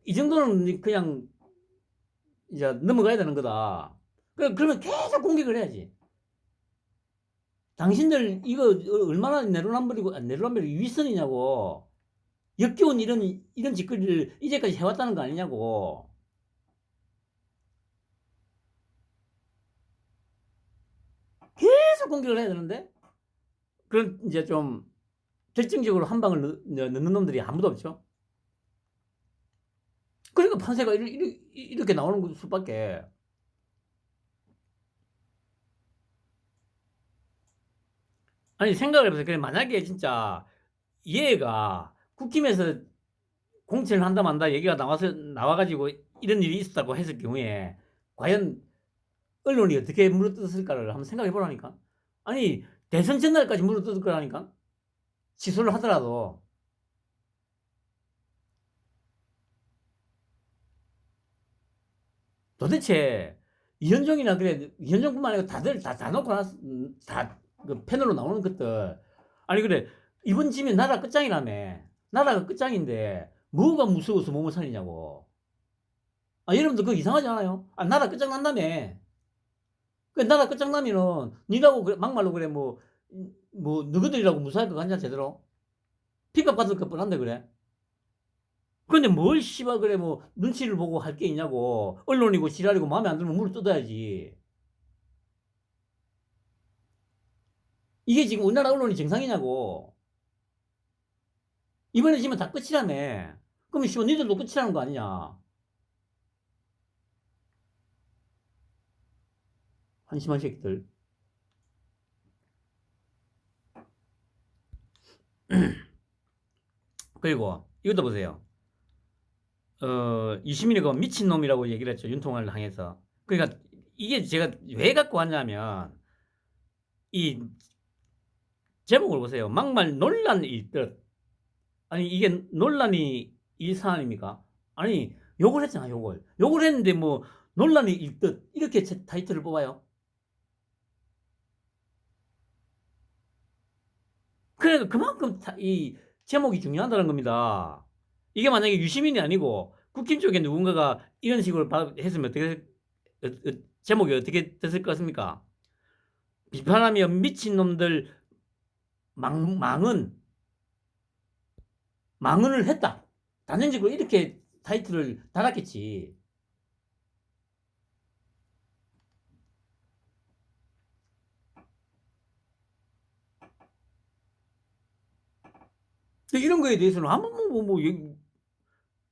이 정도는 그냥 이제 넘어가야 되는 거다. 그러면 계속 공격을 해야지. 당신들 이거 얼마나 내로남불이 윗선이냐고. 역겨운 이런 짓거리를 이제까지 해왔다는 거 아니냐고. 계속 공격을 해야 되는데, 그런 이제 좀 결정적으로 한 방을 넣는 놈들이 아무도 없죠. 그러니까 판세가 이렇게 나오는 수밖에. 아니, 생각을 해보세요. 그래, 만약에 진짜 얘가 국힘에서 공천을 한다 만다 얘기가 나와가지고 이런 일이 있었다고 했을 경우에 과연 언론이 어떻게 물어뜯었을까를 한번 생각해 보라니까. 아니, 대선 전날까지 물어뜯을 거라니까. 취소를 하더라도. 도대체 이현정이나 그래, 이현정뿐만 아니고 다들 다 놓고 나서 다그 패널로 나오는 것들. 아니 그래, 이번 지면 나라 끝장이라며. 나라가 끝장인데 뭐가 무서워서 몸을 살리냐고. 아, 여러분들 그거 이상하지 않아요? 아, 나라 끝장난다며. 그 나라 끝장나면은 니라고 그래, 막말로 그래 뭐 너희들이라고 무사할 것 같냐 제대로? 픽업받을 것 뻔한데 그래. 근데 뭘 씨발 그래 뭐 눈치를 보고 할 게 있냐고. 언론이고 지랄이고 마음에 안 들면 물을 뜯어야지. 이게 지금 우리나라 언론이 정상이냐고. 이번에 지면 다 끝이라며. 그러면 씨발 니들도 끝이라는 거 아니냐. 한심한 새끼들. 그리고 이것도 보세요. 유시민이 그 미친놈이라고 얘기를 했죠. 윤통화를 향해서. 그러니까 이게 제가 왜 갖고 왔냐면 이 제목을 보세요. 막말 논란 일듯. 아니 이게 논란이 일사안입니까? 아니 욕을 했잖아. 욕을 했는데 뭐 논란이 일듯 이렇게 타이틀을 뽑아요. 그래도 그만큼 이 제목이 중요하다는 겁니다. 이게 만약에 유시민이 아니고 국힘 쪽에 누군가가 이런 식으로 했으면 제목이 어떻게 됐을 것 같습니까? 비판하며 미친놈들 망언을 했다. 단연적으로 이렇게 타이틀을 달았겠지. 이런 거에 대해서는 아무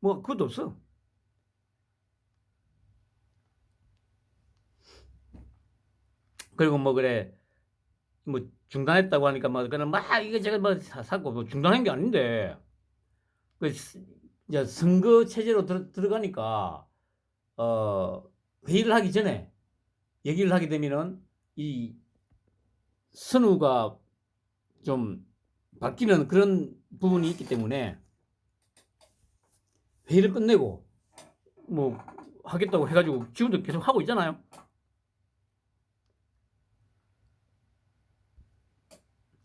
그것도 없어. 그리고 뭐 그래 뭐 중단했다고 하니까 뭐 그냥 막 이거 제가 뭐 사고 뭐 중단한 게 아닌데 그 이제 선거 체제로 들어가니까 회의를 하기 전에 얘기를 하게 되면은 이 선우가 좀 바뀌는 그런 부분이 있기 때문에 회의를 끝내고 뭐 하겠다고 해가지고 지금도 계속 하고 있잖아요.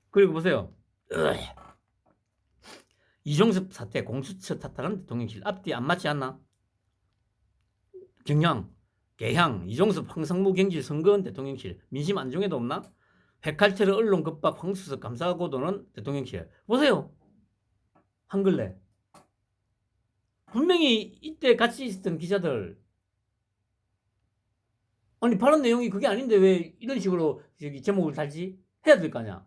그리고 보세요. 이종섭 사태 공수처 탓하는 대통령실 앞뒤 안 맞지 않나? 경향, 개향, 이종섭 황상무 경질 선거원 대통령실 민심 안정에도 없나? 핵칼퇴를 언론 급박 황수석 감사고도는 대통령실. 보세요. 한글래. 분명히 이때 같이 있었던 기자들 아니 발언 내용이 그게 아닌데 왜 이런 식으로 제목을 달지? 해야 될 거 아니야.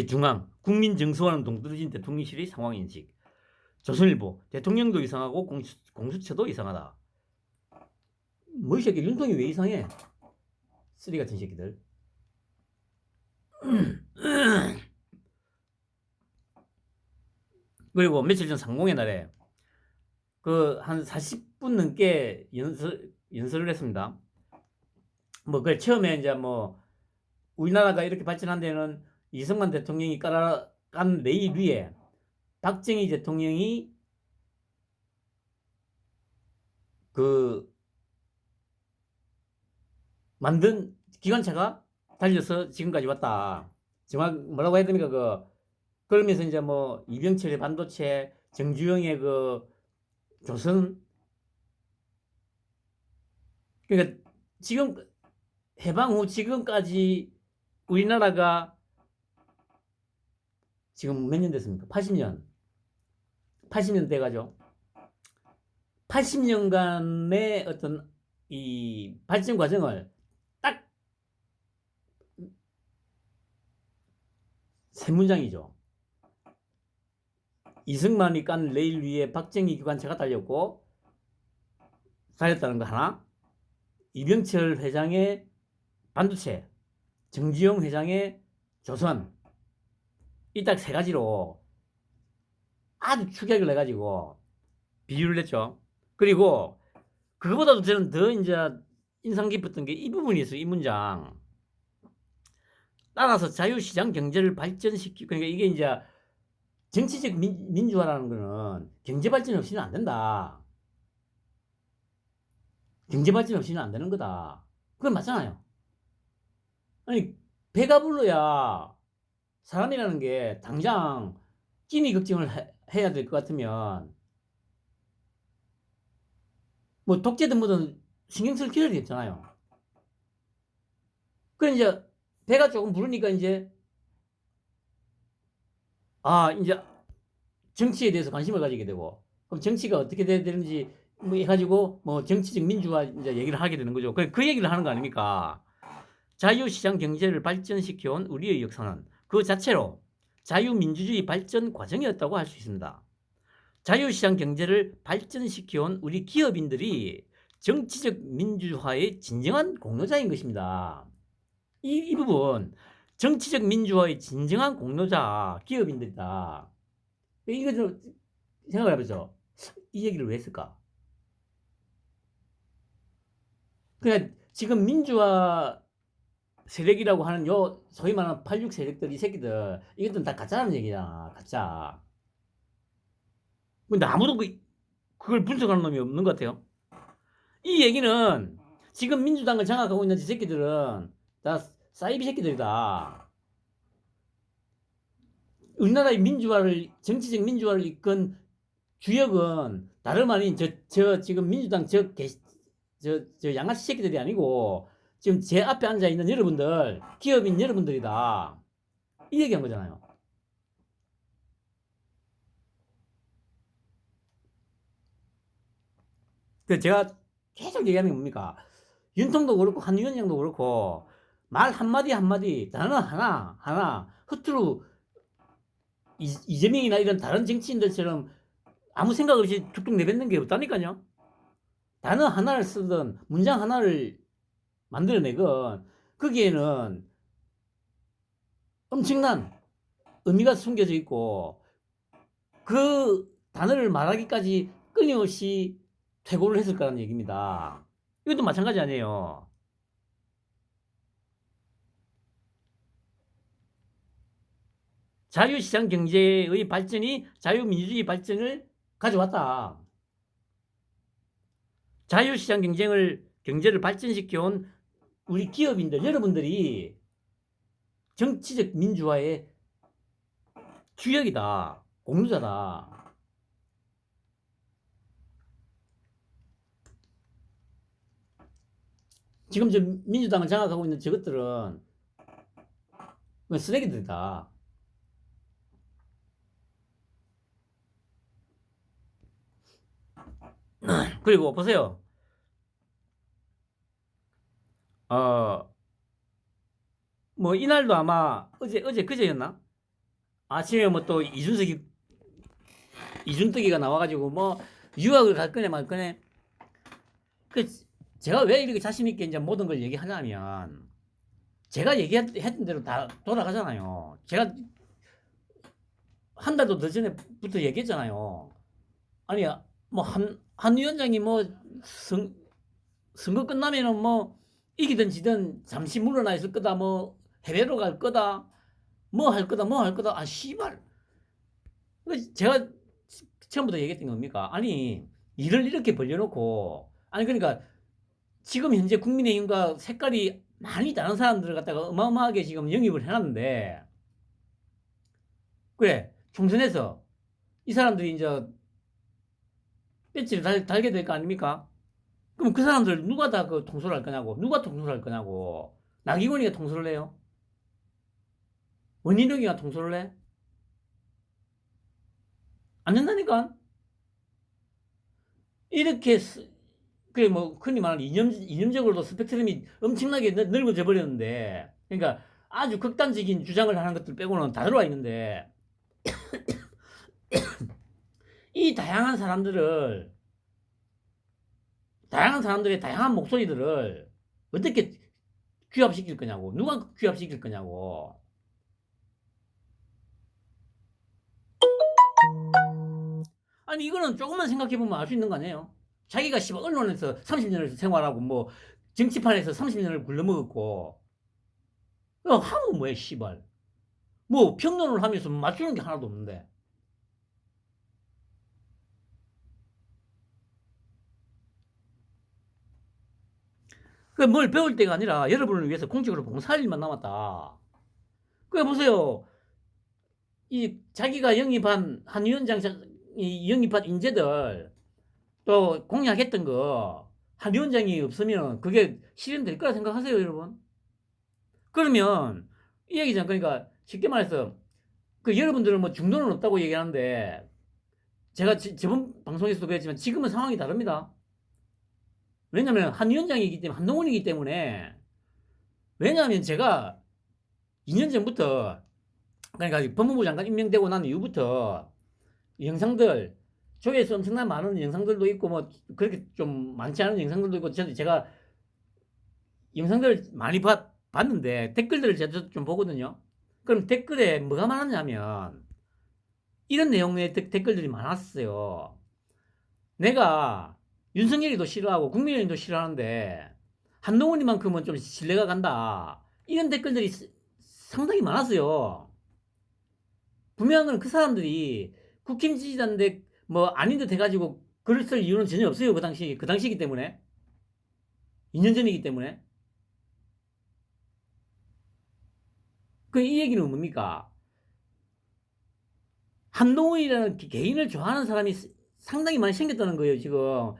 중앙 국민정서와는 동떨어진 대통령실의 상황인식. 조선일보 대통령도 이상하고 공수처도 이상하다. 뭐 이 새끼 윤통이 왜 이상해? 쓰리 같은 새끼들. 그리고 며칠 전 상공의 날에 그 한 40분 넘게 연설을 했습니다. 뭐 그 처음에 이제 뭐 우리나라가 이렇게 발전한 데는 이승만 대통령이 깐 내일 위에 박정희 대통령이 그 만든 기관차가 달려서 지금까지 왔다. 정확 뭐라고 해야 됩니까? 그러면서 이제 뭐 이병철의 반도체, 정주영의 조선, 그러니까 지금 해방 후 지금까지 우리나라가 지금 몇 년 됐습니까? 80년. 80년 돼가죠. 80년간의 어떤 이 발전 과정을 딱 세 문장이죠. 이승만이 깐 레일 위에 박정희 기관차가 달렸다는 거 하나, 이병철 회장의 반도체, 정주영 회장의 조선, 이 딱 세 가지로 아주 축약을 해가지고 비유를 했죠. 그리고 그거보다도 저는 더 이제 인상 깊었던 게 이 부분이 있어요. 이 문장. 따라서 자유시장 경제를 발전시키고, 그러니까 이게 이제 정치적 민주화라는 거는 경제 발전 없이는 안 된다. 경제 발전 없이는 안 되는 거다. 그건 맞잖아요. 아니, 배가 불러야 사람이라는 게 당장 끼니 걱정을 해야 될 것 같으면 뭐 독재든 뭐든 신경 쓸 겨를이 없잖아요. 그래 이제 배가 조금 부르니까 이제 이제 정치에 대해서 관심을 가지게 되고, 그럼 정치가 어떻게 돼야 되는지 뭐 해가지고 뭐 정치적 민주화 이제 얘기를 하게 되는 거죠. 그 얘기를 하는 거 아닙니까? 자유시장 경제를 발전시켜온 우리의 역사는 그 자체로 자유민주주의 발전 과정이었다고 할 수 있습니다. 자유시장 경제를 발전시켜온 우리 기업인들이 정치적 민주화의 진정한 공로자인 것입니다. 이 부분, 정치적 민주화의 진정한 공로자 기업인들이다. 이거 좀 생각을 해보죠. 이 얘기를 왜 했을까? 그냥 지금 민주화 세력이라고 하는 소위 말하는 86 세력들, 이 새끼들, 이것들은 다 가짜라는 얘기잖아. 가짜. 근데 아무도 그걸 분석하는 놈이 없는 것 같아요. 이 얘기는 지금 민주당을 장악하고 있는 이 새끼들은 다 사이비 새끼들이다. 우리나라의 정치적 민주화를 이끈 주역은 다름 아닌 지금 민주당 양아치 새끼들이 아니고 지금 제 앞에 앉아 있는 여러분들, 기업인 여러분들이다. 이 얘기한 거잖아요. 제가 계속 얘기하는 게 뭡니까? 윤통도 그렇고 한 위원장도 그렇고 말 한마디 한마디 단어 하나 허투루 이재명이나 이런 다른 정치인들처럼 아무 생각 없이 툭툭 내뱉는 게 없다니까요. 단어 하나를 쓰든 문장 하나를 만들어내건 거기에는 엄청난 의미가 숨겨져 있고 그 단어를 말하기까지 끊임없이 퇴고를 했을 거라는 얘기입니다. 이것도 마찬가지 아니에요. 자유시장 경제의 발전이 자유민주주의 발전을 가져왔다. 자유시장 경제를 발전시켜온 우리 기업인들, 여러분들이 정치적 민주화의 주역이다. 공로자다. 지금 저 민주당을 장악하고 있는 저것들은 쓰레기들이다. 그리고 보세요. 뭐 이날도 아마 그제였나? 아침에 뭐 또 이준석이가 나와가지고 뭐 유학을 갈 거네 말 거네. 제가 왜 이렇게 자신 있게 이제 모든 걸 얘기하냐면 제가 얘기했던 대로 다 돌아가잖아요. 제가 한 달도 더 전에부터 얘기했잖아요. 아니 뭐 한 위원장이 뭐 선거 끝나면은 뭐 이기든 지든 잠시 물러나 있을 거다, 뭐 해외로 갈 거다, 뭐 할 거다, 뭐 할 거다. 아, 씨발. 제가 처음부터 얘기했던 겁니까? 아니, 일을 이렇게 벌려놓고, 아니, 그러니까 지금 현재 국민의힘과 색깔이 많이 다른 사람들을 갖다가 어마어마하게 지금 영입을 해놨는데, 그래, 총선에서 이 사람들이 이제 배지를 달게 될 거 아닙니까? 그럼 그 사람들 누가 다 그 통솔을 할 거냐고, 누가 통솔을 할 거냐고. 나기권이가 통솔을 해요? 원희룡이가 통솔을 해? 안 된다니까? 이렇게, 그게 뭐, 흔히 말하는 이념적으로도 스펙트럼이 엄청나게 넓어져 버렸는데, 그러니까 아주 극단적인 주장을 하는 것들 빼고는 다 들어와 있는데, 이 다양한 사람들의 다양한 목소리들을 어떻게 규합시킬 거냐고. 누가 규합시킬 거냐고. 아니, 이거는 조금만 생각해보면 알 수 있는 거 아니에요? 자기가 씨발 언론에서 30년을 생활하고, 뭐, 정치판에서 30년을 굴러먹었고, 하면 뭐해, 씨발. 뭐, 평론을 하면서 맞추는 게 하나도 없는데. 그 뭘 배울 때가 아니라 여러분을 위해서 공적으로 봉사할 일만 남았다. 그래 보세요. 이 자기가 영입한 한 위원장이 영입한 인재들 또 공약했던 거 한 위원장이 없으면 그게 실현될 거라 생각하세요, 여러분? 그러면 이 얘기잖아. 그러니까 쉽게 말해서 그 여러분들은 뭐 중도는 없다고 얘기하는데 제가 저번 방송에서도 그랬지만 지금은 상황이 다릅니다. 왜냐면 한 위원장이기 때문에 한동훈이기 때문에 왜냐하면 제가 2년 전부터 그러니까 법무부 장관 임명되고 난 이후부터 영상들 조회수 엄청나게 많은 영상들도 있고 뭐 그렇게 좀 많지 않은 영상들도 있고 제가 영상들을 많이 봤는데 댓글들을 제가 좀 보거든요. 그럼 댓글에 뭐가 많았냐면 이런 내용의 댓글들이 많았어요. 내가 윤석열이도 싫어하고 국민의힘도 싫어하는데 한동훈이만큼은 좀 신뢰가 간다. 이런 댓글들이 상당히 많았어요. 분명한 건 그 사람들이 국힘 지지자인데 뭐 아닌 듯 해가지고 글을 쓸 이유는 전혀 없어요. 그 당시이기 때문에. 2년 전이기 때문에. 이 얘기는 뭡니까? 한동훈이라는 개인을 좋아하는 사람이 상당히 많이 생겼다는 거예요, 지금.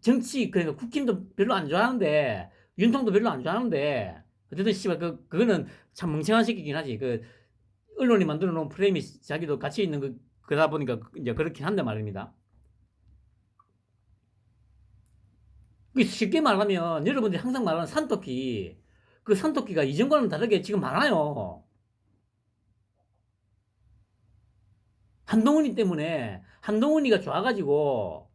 정치, 그러니까 국힘도 별로 안 좋아하는데, 윤통도 별로 안 좋아하는데, 어쨌든, 씨발, 그거는 참 멍청한 새끼긴 하지. 언론이 만들어 놓은 프레임이 자기도 가치 있는 그러다 보니까 이제 그렇긴 한데 말입니다. 쉽게 말하면, 여러분들이 항상 말하는 산토끼, 그 산토끼가 이전과는 다르게 지금 많아요. 한동훈이 때문에, 한동훈이가 좋아가지고,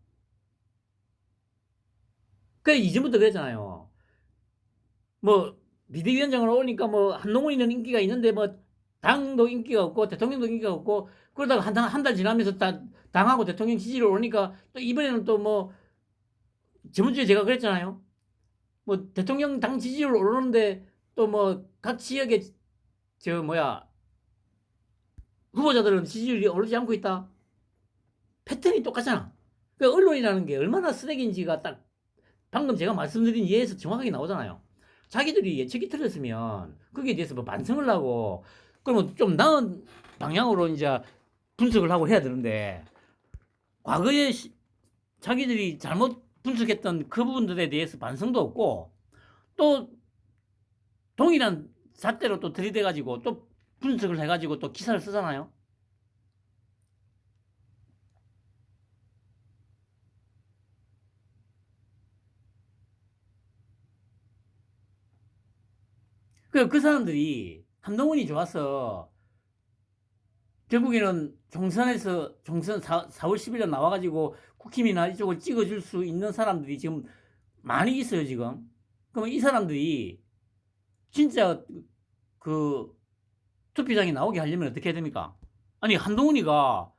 이전부터 그랬잖아요. 뭐 비대위원장으로 오니까 뭐 한동훈이는 인기가 있는데 뭐 당도 인기가 없고 대통령도 인기가 없고 그러다가 한 달 지나면서 당하고 대통령 지지를 오니까 또 이번에는 또 뭐 저번 주에 제가 그랬잖아요. 뭐 대통령 당 지지율 오르는데 또 뭐 각 지역의 저 뭐야 후보자들은 지지율이 오르지 않고 있다. 패턴이 똑같잖아. 언론이라는 게 얼마나 쓰레기인지가 딱 방금 제가 말씀드린 예에서 정확하게 나오잖아요. 자기들이 예측이 틀렸으면 거기에 대해서 뭐 반성을 하고 그러면 좀 나은 방향으로 이제 분석을 하고 해야 되는데 과거에 자기들이 잘못 분석했던 그 부분들에 대해서 반성도 없고 또 동일한 잣대로 또 들이대가지고 또 분석을 해가지고 또 기사를 쓰잖아요. 그 사람들이 한동훈이 좋아서 결국에는 총선 4월 10일에 나와가지고 국힘이나 이쪽을 찍어줄 수 있는 사람들이 지금 많이 있어요, 지금. 그러면 이 사람들이 진짜 그 투표장에 나오게 하려면 어떻게 해야 됩니까? 아니, 한동훈이가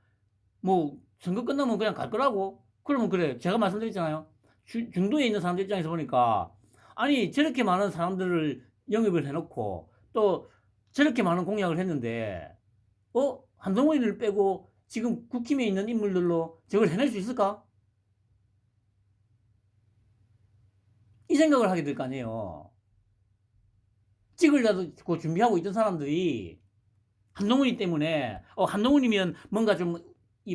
뭐 선거 끝나면 그냥 갈 거라고? 그러면 그래. 제가 말씀드렸잖아요. 중도에 있는 사람들 입장에서 보니까 아니, 저렇게 많은 사람들을 영입을 해놓고 또 저렇게 많은 공약을 했는데 한동훈이를 빼고 지금 국힘에 있는 인물들로 저걸 해낼 수 있을까? 이 생각을 하게 될 거 아니에요. 찍으려고 준비하고 있던 사람들이 한동훈이 때문에 한동훈이면 뭔가 좀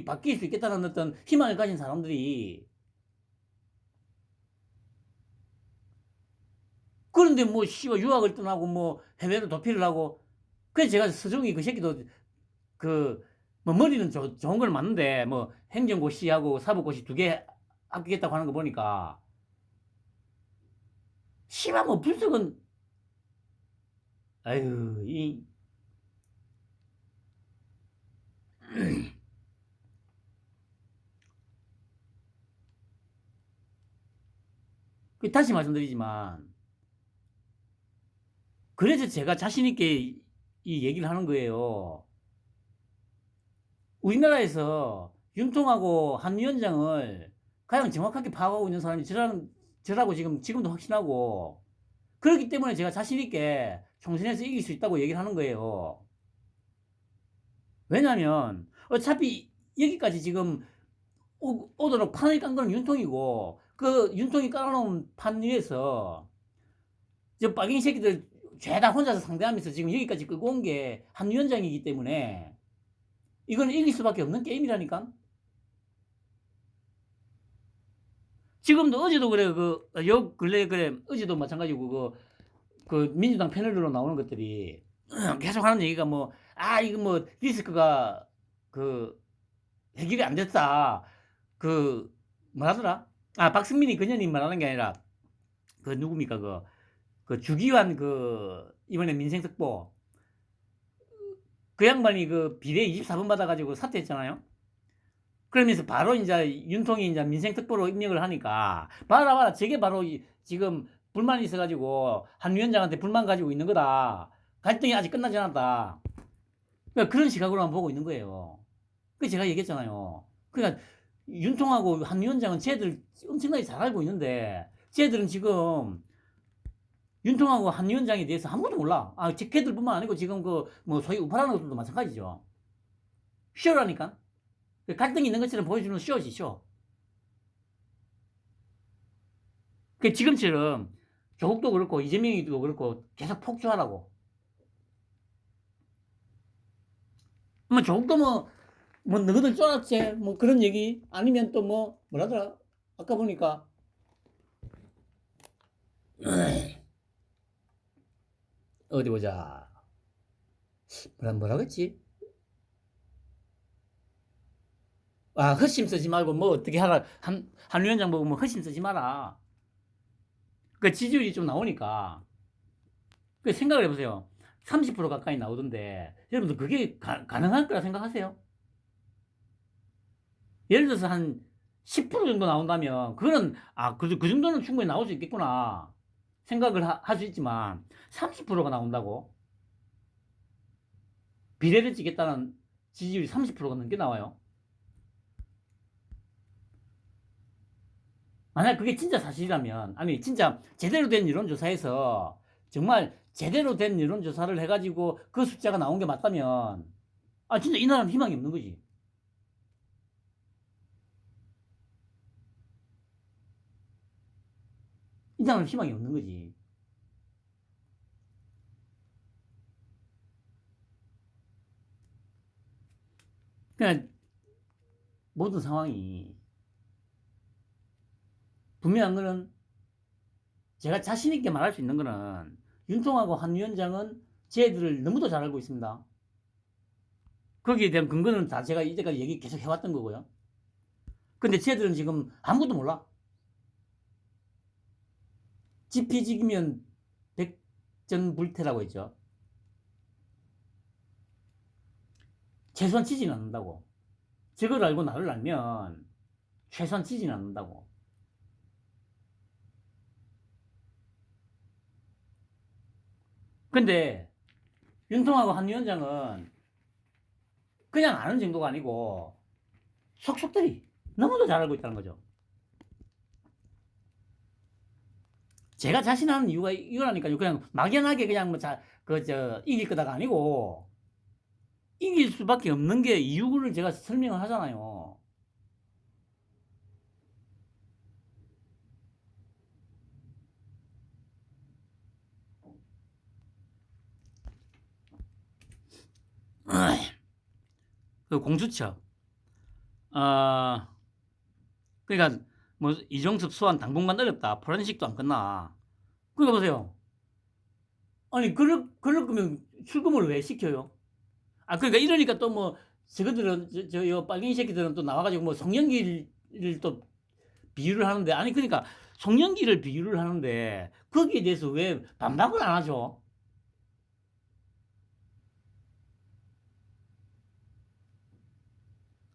바뀔 수 있겠다는 어떤 희망을 가진 사람들이 그런데 뭐 씨발 유학을 떠나고 뭐 해외로 도피를 하고 그래서 제가 서정이 그 새끼도 뭐 머리는 좋은 걸 맞는데 뭐 행정고시하고 사법고시 두 개 합격했다고 하는 거 보니까 씨발 뭐 분석은 아유 다시 말씀드리지만 그래서 제가 자신 있게 이 얘기를 하는 거예요. 우리나라에서 윤통하고 한 위원장을 가장 정확하게 파악하고 있는 사람이 저라고 지금도 확신하고 그렇기 때문에 제가 자신 있게 총선에서 이길 수 있다고 얘기를 하는 거예요. 왜냐면 어차피 여기까지 지금 오도록 판을 깐 건 윤통이고 그 윤통이 깔아놓은 판 위에서 저 빨갱이 새끼들 죄다 혼자서 상대하면서 지금 여기까지 끌고 온 게 한 위원장이기 때문에 이건 이길 수밖에 없는 게임이라니까. 지금도 어제도 그래 요 근래 그래 어제도 마찬가지고 그 민주당 패널로 나오는 것들이 계속 하는 얘기가 이거 뭐 리스크가 해결이 안 됐다. 뭐라더라? 박승민이 그년이 말하는 게 아니라 누굽니까 주기환 이번에 민생특보 그 양반이 비례 24번 받아가지고 사퇴했잖아요. 그러면서 바로 이제 윤통이 이제 민생특보로 입력을 하니까 봐라 저게 바로 지금 불만이 있어가지고 한 위원장한테 불만 가지고 있는 거다. 갈등이 아직 끝나지 않았다. 그러니까 그런 시각으로만 보고 있는 거예요. 그 제가 얘기했잖아요. 그러니까 윤통하고 한 위원장은 쟤들 엄청나게 잘 알고 있는데 쟤들은 지금 윤통하고 한 위원장에 대해서 아무도 몰라. 걔들뿐만 아니고 지금 뭐 소위 우파라는 것들도 마찬가지죠. 쇼라니까. 갈등이 있는 것처럼 보여주는 쇼지 쇼. 지금처럼 조국도 그렇고 이재명이도 그렇고 계속 폭주하라고. 뭐 조국도 뭐 너희들 쫄았지 뭐 그런 얘기 아니면 또 뭐라더라 아까 보니까 어디 보자 뭐라고 했지 헛심 쓰지 말고 뭐 어떻게 하라 한 위원장 보고 뭐 헛심 쓰지 마라 지지율이 좀 나오니까 생각을 해보세요 30% 가까이 나오던데 여러분들 그게 가능할 거라 생각하세요? 예를 들어서 한 10% 정도 나온다면 그거는 그 정도는 충분히 나올 수 있겠구나 생각을 할 수 있지만 30%가 나온다고 비례를 찍겠다는 지지율이 30%가 넘게 나와요. 만약 그게 진짜 사실이라면 진짜 제대로 된 여론조사에서 정말 제대로 된 여론조사를 해가지고 그 숫자가 나온 게 맞다면 진짜 이 나라는 희망이 없는 거지. 이 나라는 희망이 없는 거지. 그냥 모든 상황이 분명한 거는 제가 자신 있게 말할 수 있는 거는 윤통하고 한 위원장은 쟤들을 너무도 잘 알고 있습니다. 거기에 대한 근거는 다 제가 이제까지 얘기 계속 해왔던 거고요. 근데 쟤들은 지금 아무것도 몰라. 지피지기면 백전불태라고 했죠. 최소한 치지는 않는다고. 저걸 알고 나를 알면 최소한 치지는 않는다고. 근데 윤통하고 한 위원장은 그냥 아는 정도가 아니고 속속들이 너무도 잘 알고 있다는 거죠. 제가 자신하는 이유가 이거라니까요. 그냥 막연하게 그냥 뭐 이길 거다가 아니고, 이길 수밖에 없는 게 이유를 제가 설명을 하잖아요. 그 공수처. 그러니까 뭐 이종섭 소환 당분간 어렵다. 포렌식도 안 끝나. 그러니까 보세요. 아니 그럴 거면 출금을 왜 시켜요? 그러니까 이러니까 또 뭐 저거들은 요 빨갱이 새끼들은 또 나와가지고 뭐 송영길을 또 비유를 하는데, 아니 그러니까 송영길을 비유를 하는데 거기에 대해서 왜 반박을 안 하죠?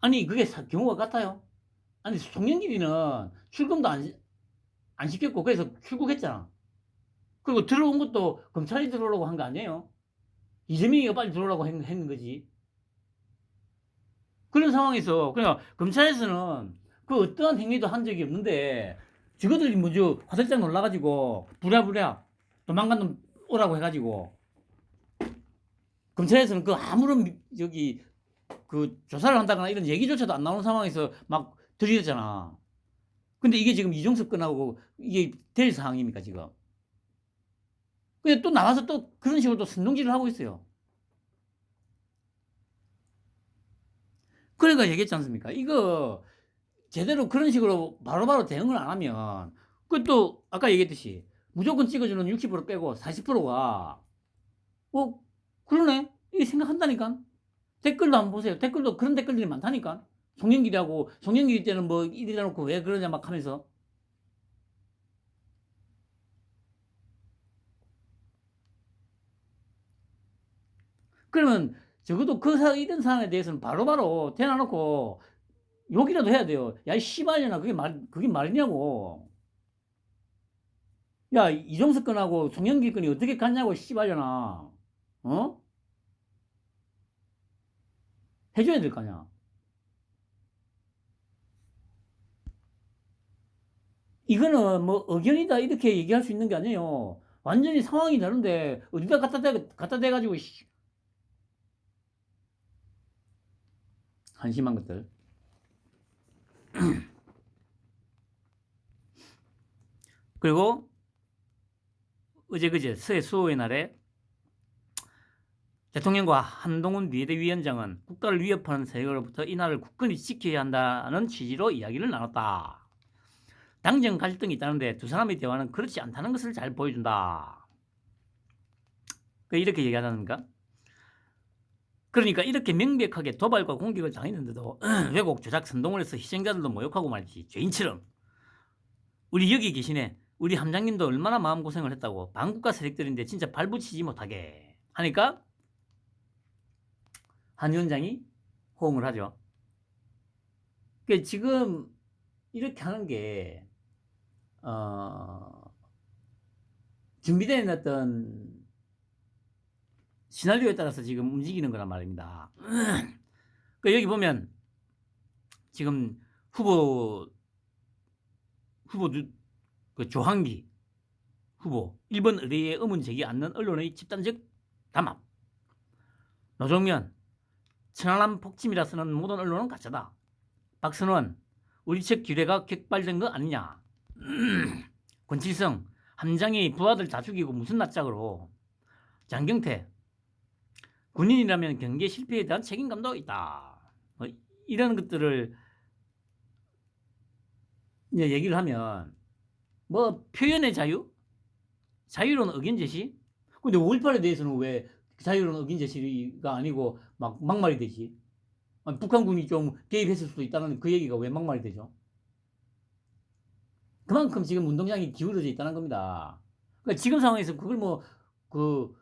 아니 그게 경우가 같아요. 아니 송영길이는 출금도 안 시켰고 그래서 출국했잖아. 그리고 들어온 것도 검찰이 들어오라고 한 거 아니에요? 이재명이가 빨리 들어오라고 했는 거지. 그런 상황에서 그냥 검찰에서는 그 어떠한 행위도 한 적이 없는데, 저거들이 먼저 화들짝 놀라가지고 부랴부랴 도망간 놈 오라고 해가지고, 검찰에서는 그 아무런 그 조사를 한다거나 이런 얘기조차도 안 나오는 상황에서 막 들이댔잖아. 근데 이게 지금 이종석 건하고 이게 될 상황입니까 지금? 근데 또 나와서 또 그런 식으로 또 선동질을 하고 있어요. 그러니까 얘기했지 않습니까? 이거 제대로 그런 식으로 바로바로 대응을 안 하면, 그것도 아까 얘기했듯이 무조건 찍어주는 60% 빼고 40%가 그러네 이게 생각한다니까. 댓글도 한번 보세요. 댓글도 그런 댓글들이 많다니까. 송영길이 때는 뭐 이리다 놓고 왜 그러냐 막 하면서. 그러면 적어도 이런 사안에 대해서는 바로바로 대놔놓고 욕이라도 해야 돼요. 야, 이 씨발년아, 그게 말이냐고. 야, 이종석 건하고 송영길 건이 어떻게 갔냐고, 씨발년아. 어? 해줘야 될 거 아니야. 이거는 뭐 의견이다 이렇게 얘기할 수 있는 게 아니에요. 완전히 상황이 다른데 어디다 갖다 대가지고 한심한 것들. 그리고 어제 그제 서해 수호의 날에 대통령과 한동훈 비대위원장은 국가를 위협하는 세력으로부터 이 나라를 굳건히 지켜야 한다는 취지로 이야기를 나눴다. 당정 갈등이 있다는데 두 사람의 대화는 그렇지 않다는 것을 잘 보여준다. 이렇게 얘기하자는가? 그러니까 이렇게 명백하게 도발과 공격을 당했는데도 왜곡, 조작, 선동을 해서 희생자들도 모욕하고 말이지. 죄인처럼. 우리 여기 계시네. 우리 함장님도 얼마나 마음고생을 했다고. 반국가 세력들인데 진짜 발붙이지 못하게 하니까 한 위원장이 호응을 하죠. 그러니까 지금 이렇게 하는 게 준비된 어떤 시나리오에 따라서 지금 움직이는 거란 말입니다. 그러니까 여기 보면 지금 후보 그 조항기 후보 1번 의뢰에 의문 제기 않는 언론의 집단적 담합. 노정면 천안함 폭침이라서는 모든 언론은 가짜다. 박선원 우리 측 규례가 격발된 거 아니냐. 권칠성 함장이 부하들 다 죽이고 무슨 낯짝으로. 장경태 군인이라면 경계 실패에 대한 책임감도 있다. 이런 것들을 이제 얘기를 하면 뭐 표현의 자유로는 의견 제시. 근데 5.18에 대해서는 왜 자유로는 의견 제시가 아니고 막 막말이 되지? 아니, 북한군이 좀 개입했을 수도 있다는 그 얘기가 왜 막말이 되죠? 그만큼 지금 운동장이 기울어져 있다는 겁니다. 그러니까 지금 상황에서 그걸 그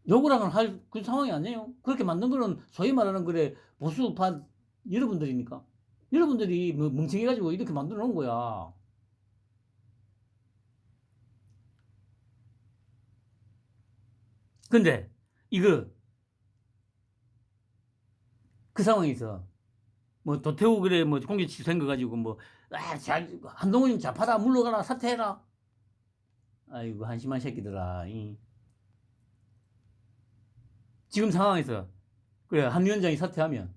욕을 할 그 상황이 아니에요. 그렇게 만든 거는 소위 말하는 그래 보수파 여러분들이니까. 여러분들이 뭐 멍청해가지고 이렇게 만들어 놓은 거야. 근데 이거 그 상황에서 뭐 도태우 그래 뭐 공개 취소한 거 가지고 뭐 한동훈이 좌파다 물러가라 사퇴해라. 아이고 한심한 새끼들아. 지금 상황에서 그래 한 위원장이 사퇴하면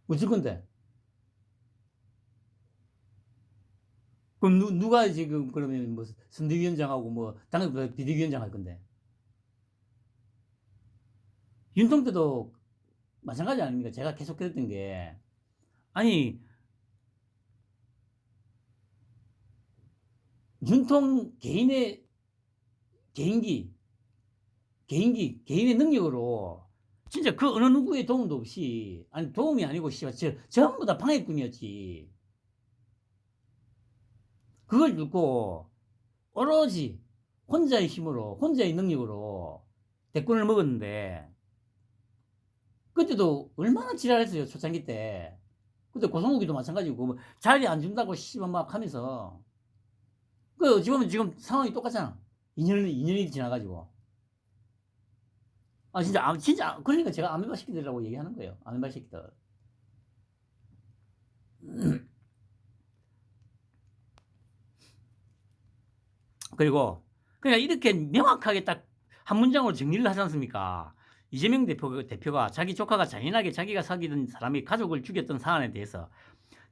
어쩔 건데? 그럼 누가 지금 그러면 뭐 선대위원장하고 뭐 당 비대위원장 할 건데? 윤통 때도 마찬가지 아닙니까? 제가 계속 그랬던 게 아니 윤통 개인의 개인기 개인의 능력으로 진짜 그 어느 누구의 도움도 없이 아니 도움이 아니고 전부 다 방해꾼이었지. 그걸 듣고 오로지 혼자의 힘으로 혼자의 능력으로 대권을 먹었는데 그때도 얼마나 지랄했어요. 초창기 때. 그때 고성욱이도 마찬가지고 뭐 자리 안 준다고 씨발 막 하면서 그 지금 상황이 똑같잖아. 2년이 지나가지고. 아 진짜 그러니까 제가 아메바 새끼들이라고 얘기하는 거예요. 아메바 새끼들. 그리고 그냥 이렇게 명확하게 딱 한 문장으로 정리를 하지 않습니까? 이재명 대표가 자기 조카가 잔인하게 자기가 사귀던 사람이 가족을 죽였던 사안에 대해서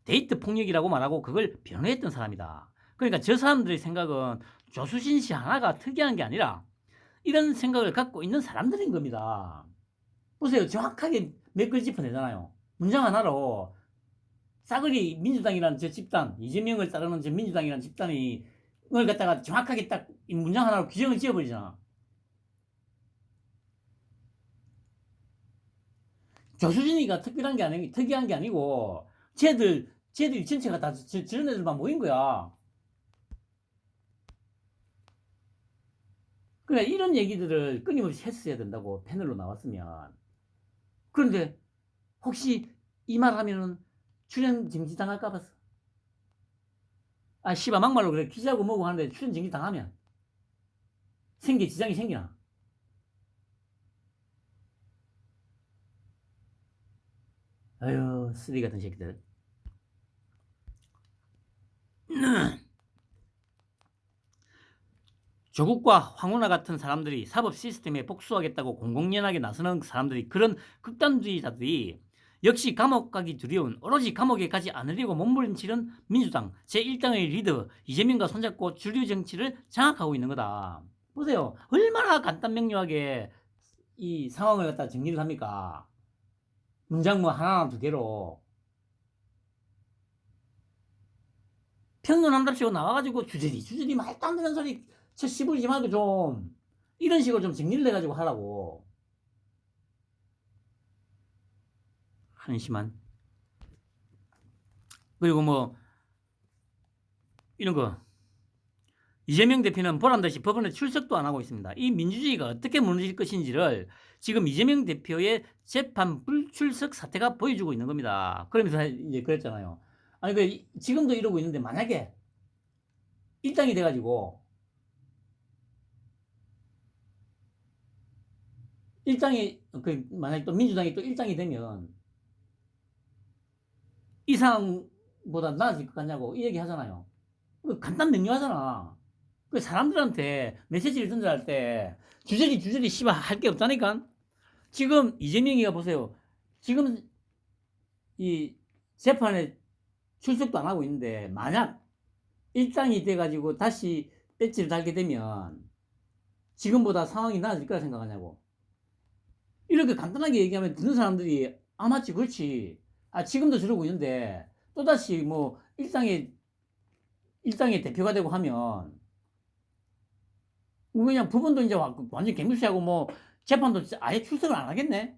데이트 폭력이라고 말하고 그걸 변호했던 사람이다. 그러니까 저 사람들의 생각은 조수진 씨 하나가 특이한 게 아니라 이런 생각을 갖고 있는 사람들인 겁니다. 보세요. 정확하게 몇 글 짚어내잖아요. 문장 하나로 싸그리 민주당이라는 저 집단, 이재명을 따르는 저 민주당이라는 집단이 을 갖다가 정확하게 딱 이 문장 하나로 규정을 지어버리잖아. 조수진이가 특이한 게 아니고 쟤들이 전체가 다 저런 애들만 모인 거야. 그러니까 이런 얘기들을 끊임없이 했어야 된다고 패널로 나왔으면. 그런데 혹시 이 말 하면은 출연 정지 당할까 봐서. 아 씨발 막말로 그래 기자고 뭐고 하는데 출연 정지 당하면 지장이 생기나. 아유 쓰레기 같은 새끼들. 조국과 황운하 같은 사람들이 사법 시스템에 복수하겠다고 공공연하게 나서는 사람들이 그런 극단주의자들이 역시 감옥 가기 두려운 오로지 감옥에 가지 않으려고 몸부림치는 민주당 제1당의 리더 이재명과 손잡고 주류 정치를 장악하고 있는 거다. 보세요. 얼마나 간단명료하게 이 상황을 갖다 정리를 합니까? 문장 뭐 하나나 두 개로. 평론한답시고 나와가지고 주저리 말도 안 되는 소리 저 씹을지 말고 좀 이런 식으로 좀 정리를 해가지고 하라고. 한심한. 그리고 뭐 이런 거 이재명 대표는 보란듯이 법원에 출석도 안 하고 있습니다. 이 민주주의가 어떻게 무너질 것인지를 지금 이재명 대표의 재판 불출석 사태가 보여주고 있는 겁니다. 그러면서 이제 그랬잖아요. 아니 그 지금도 이러고 있는데 만약에 일당이 돼가지고 만약에 또 민주당이 또 일당이 되면 이 상황보다 나아질 것 같냐고 이 얘기 하잖아요. 간단 명료하잖아. 그 사람들한테 메시지를 전달할 때 주저리 씨발 할 게 없다니까. 지금 이재명이가 보세요. 지금 이 재판에 출석도 안 하고 있는데 만약 일당이 돼가지고 다시 배지를 달게 되면 지금보다 상황이 나아질 거라 생각하냐고. 이렇게 간단하게 얘기하면 듣는 사람들이 아 맞지 그렇지. 아 지금도 저러고 있는데 또다시 뭐 일당의 대표가 되고 하면 그냥 부분도 이제 완전 개무시하고 뭐 재판도 아예 출석을 안 하겠네.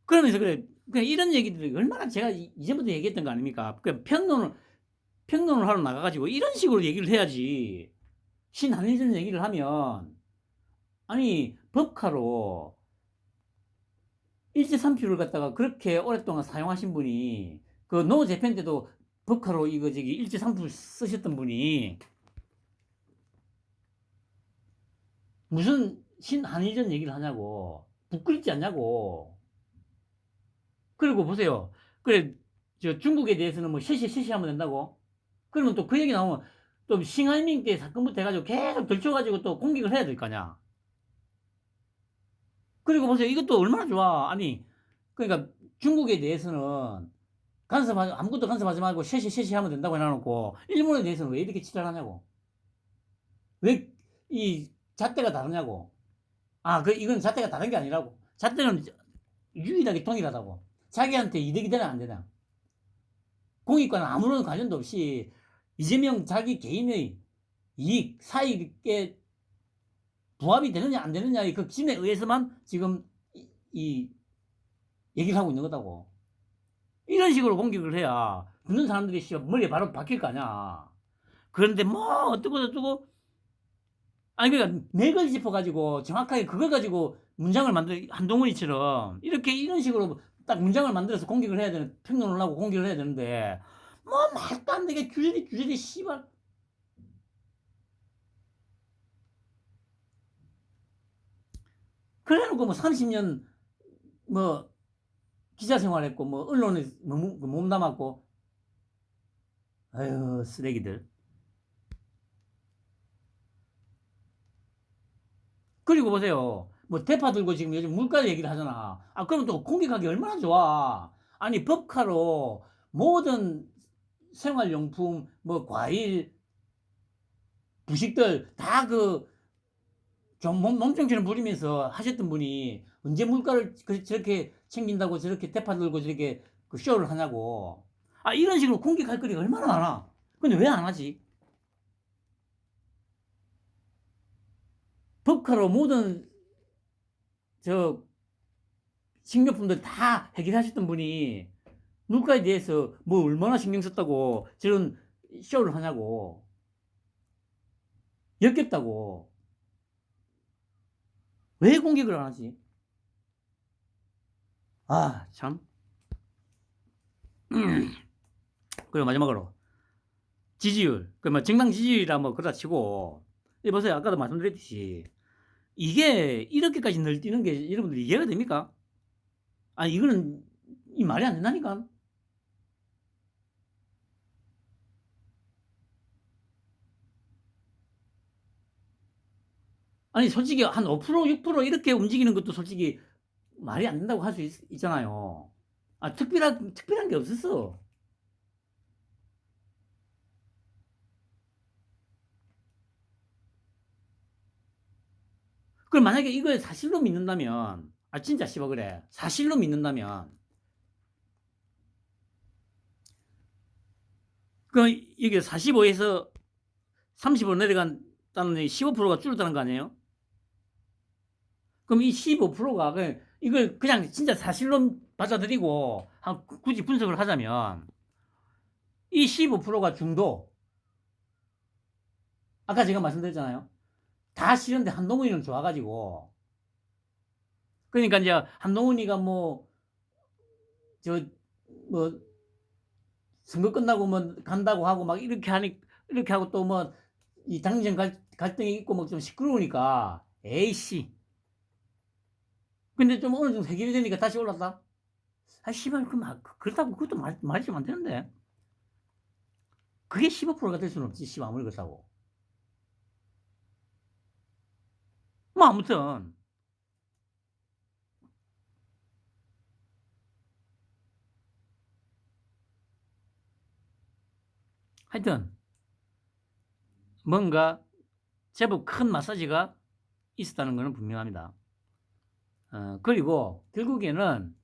그러면서 그래 그냥 이런 얘기들이 얼마나 제가 이전부터 얘기했던 거 아닙니까? 그 평론을 하러 나가가지고 이런 식으로 얘기를 해야지. 신한일전 얘기를 하면 아니 법카로 일제산표를 갖다가 그렇게 오랫동안 사용하신 분이 그 노 재팬 때도 법카로 이거 일제산표 쓰셨던 분이 무슨 신한일전 얘기를 하냐고. 부끄럽지 않냐고. 그리고 보세요. 그래, 저 중국에 대해서는 뭐 쉐시하면 된다고. 그러면 또 그 얘기 나오면 또 싱하이밍 때 사건부터 해가지고 계속 들춰가지고 또 공격을 해야 될 거 아니야. 그리고 보세요. 이것도 얼마나 좋아. 아니, 그러니까 중국에 대해서는 아무것도 간섭하지 말고 쉐시하면 된다고 해놔놓고 일본에 대해서는 왜 이렇게 치달하냐고. 왜 이 잣대가 다르냐고. 이건 잣대가 다른 게 아니라고. 잣대는 유일하게 동일하다고. 자기한테 이득이 되나 안 되나. 공익과는 아무런 관련도 없이 이재명 자기 개인의 이익, 사익에 부합이 되느냐 안 되느냐의 그 기준에 의해서만 지금 이 얘기를 하고 있는 거다고. 이런 식으로 공격을 해야 듣는 사람들이 머리에 바로 박힐 거 아니야. 그런데 뭐 어쩌고 저쩌고 아니 그러니까 맥을 짚어가지고 정확하게 그걸 가지고 문장을 만들 한동훈이처럼 이런 식으로 딱 문장을 만들어서 공격을 해야 되는 평론을 하고 공격을 해야 되는데 뭐 말도 안 되게 주저리 씨발. 그래놓고 뭐 30년 뭐 기자 생활했고 뭐 언론에 몸담았고 아유 쓰레기들. 그리고 보세요. 뭐 대파 들고 지금 요즘 물가 얘기를 하잖아. 그러면 또 공격하기 얼마나 좋아. 아니 법카로 모든 생활용품 뭐 과일 부식들 다 좀 몸종처럼 부리면서 하셨던 분이 언제 물가를 저렇게 챙긴다고 저렇게 대파 들고 저렇게 그 쇼를 하냐고. 이런 식으로 공격할 거리가 얼마나 많아. 근데 왜 안 하지? 법카로 모든 저 식료품들 다 해결하셨던 분이 물가에 대해서 뭐 얼마나 신경 썼다고 저런 쇼를 하냐고. 역겹다고. 왜 공격을 안 하지? 참. 그리고 마지막으로 지지율. 뭐 정당 지지율이라 뭐 그러다 치고 보세요. 아까도 말씀드렸듯이 이게 이렇게까지 늘뛰는 게 여러분들이 이해가 됩니까? 이거는 이 말이 안 된다니까. 솔직히 한 5%, 6% 이렇게 움직이는 것도 솔직히 말이 안 된다고 할 수 있잖아요. 특별한 게 없었어. 그럼 만약에 이걸 사실로 믿는다면, 진짜 씨발 그래. 사실로 믿는다면, 이게 45에서 30으로 내려간다는 15%가 줄었다는 거 아니에요? 그럼 이 15%가 이걸 그냥 진짜 사실로 받아들이고 굳이 분석을 하자면 이 15%가 중도. 아까 제가 말씀드렸잖아요. 다 싫은데 한동훈이는 좋아가지고. 그러니까 이제 한동훈이가 뭐 선거 끝나고 뭐 간다고 하고 막 이렇게 하고 또 뭐 이 당정 갈등이 있고 뭐 좀 시끄러우니까 에이씨. 근데 좀 어느 정도 해결이 되니까 다시 올랐다. 씨발 그렇다고 그것도 말이좀 안 되는데. 그게 15%가 될 수는 없지. 씨발 아무리 그렇다고. 뭐 아무튼 하여튼 뭔가 제법 큰 마사지가 있었다는 것은 분명합니다. 그리고 결국에는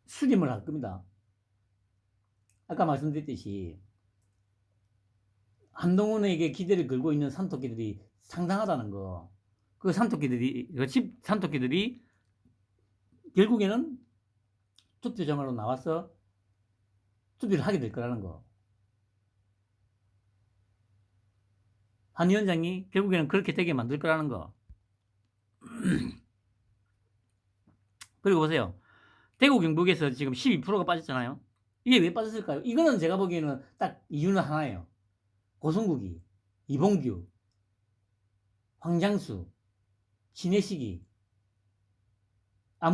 수렴을 할 겁니다. 아까 말씀드렸듯이 한동훈에게 기대를 걸고 있는 산토끼들이 상당하다는 거. 그 산토끼들이 결국에는 투표장으로 나와서 투표를 하게 될 거라는 거. 한 위원장이 결국에는 그렇게 되게 만들 거라는 거. 그리고 보세요. 대구 경북에서 지금 12%가 빠졌잖아요. 이게 왜 빠졌을까요? 이거는 제가 보기에는 딱 이유는 하나예요. 고성국이 이봉규, 황장수, 신혜식이.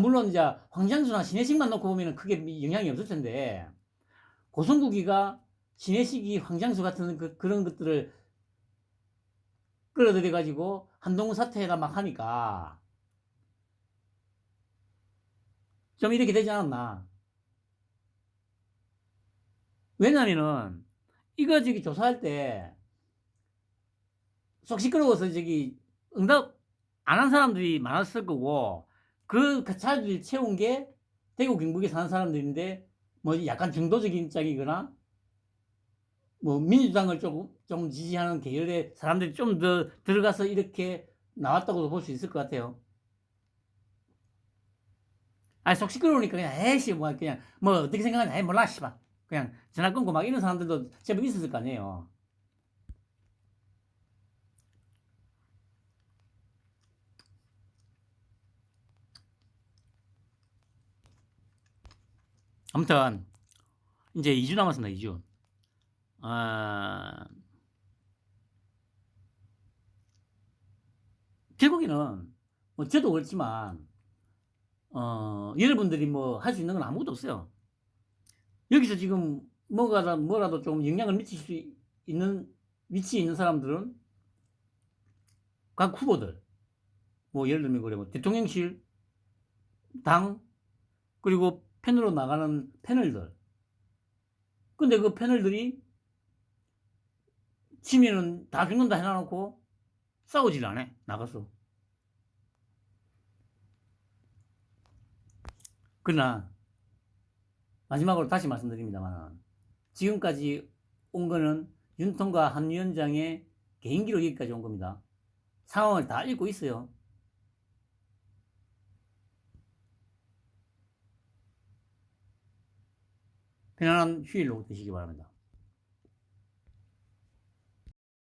물론 이제 황장수나 신혜식만 놓고 보면 크게 영향이 없을 텐데, 고성국이가 신혜식이, 황장수 같은 그런 것들을 끌어들여 가지고 한동훈 사태에다 막 하니까 좀 이렇게 되지 않았나. 왜냐면은 이거 조사할 때 속 시끄러워서 응답 안 한 사람들이 많았을 거고, 그 자리를 채운 게 대구 경북에 사는 사람들인데, 뭐 약간 중도적인 입장이거나 뭐 민주당을 좀 지지하는 계열의 사람들이 좀 더 들어가서 이렇게 나왔다고도 볼 수 있을 것 같아요. 속 시끄러우니까 그냥 에이씨 뭐 그냥 뭐 어떻게 생각하냐, 에이 몰라 씨발 그냥 전화 끊고 막 이런 사람들도 제법 있었을 거 아니에요. 아무튼 이제 2주 남았습니다. 2주. 결국에는 뭐 저도 그렇지만 여러분들이 뭐 할 수 있는 건 아무것도 없어요. 여기서 지금 뭐라도 좀 영향을 미칠 수 있는 위치에 있는 사람들은 각 후보들, 뭐 예를 들면 그래 뭐 대통령실, 당, 그리고 패널로 나가는 패널들. 근데 그 패널들이 치면은 다 죽는다 해놔놓고 싸우질 않아. 나가서. 그러나 마지막으로 다시 말씀드립니다만, 지금까지 온 거는 윤통과 한 위원장의 개인기로 여기까지 온 겁니다. 상황을 다 읽고 있어요. 편안한 휴일로 되시기 바랍니다.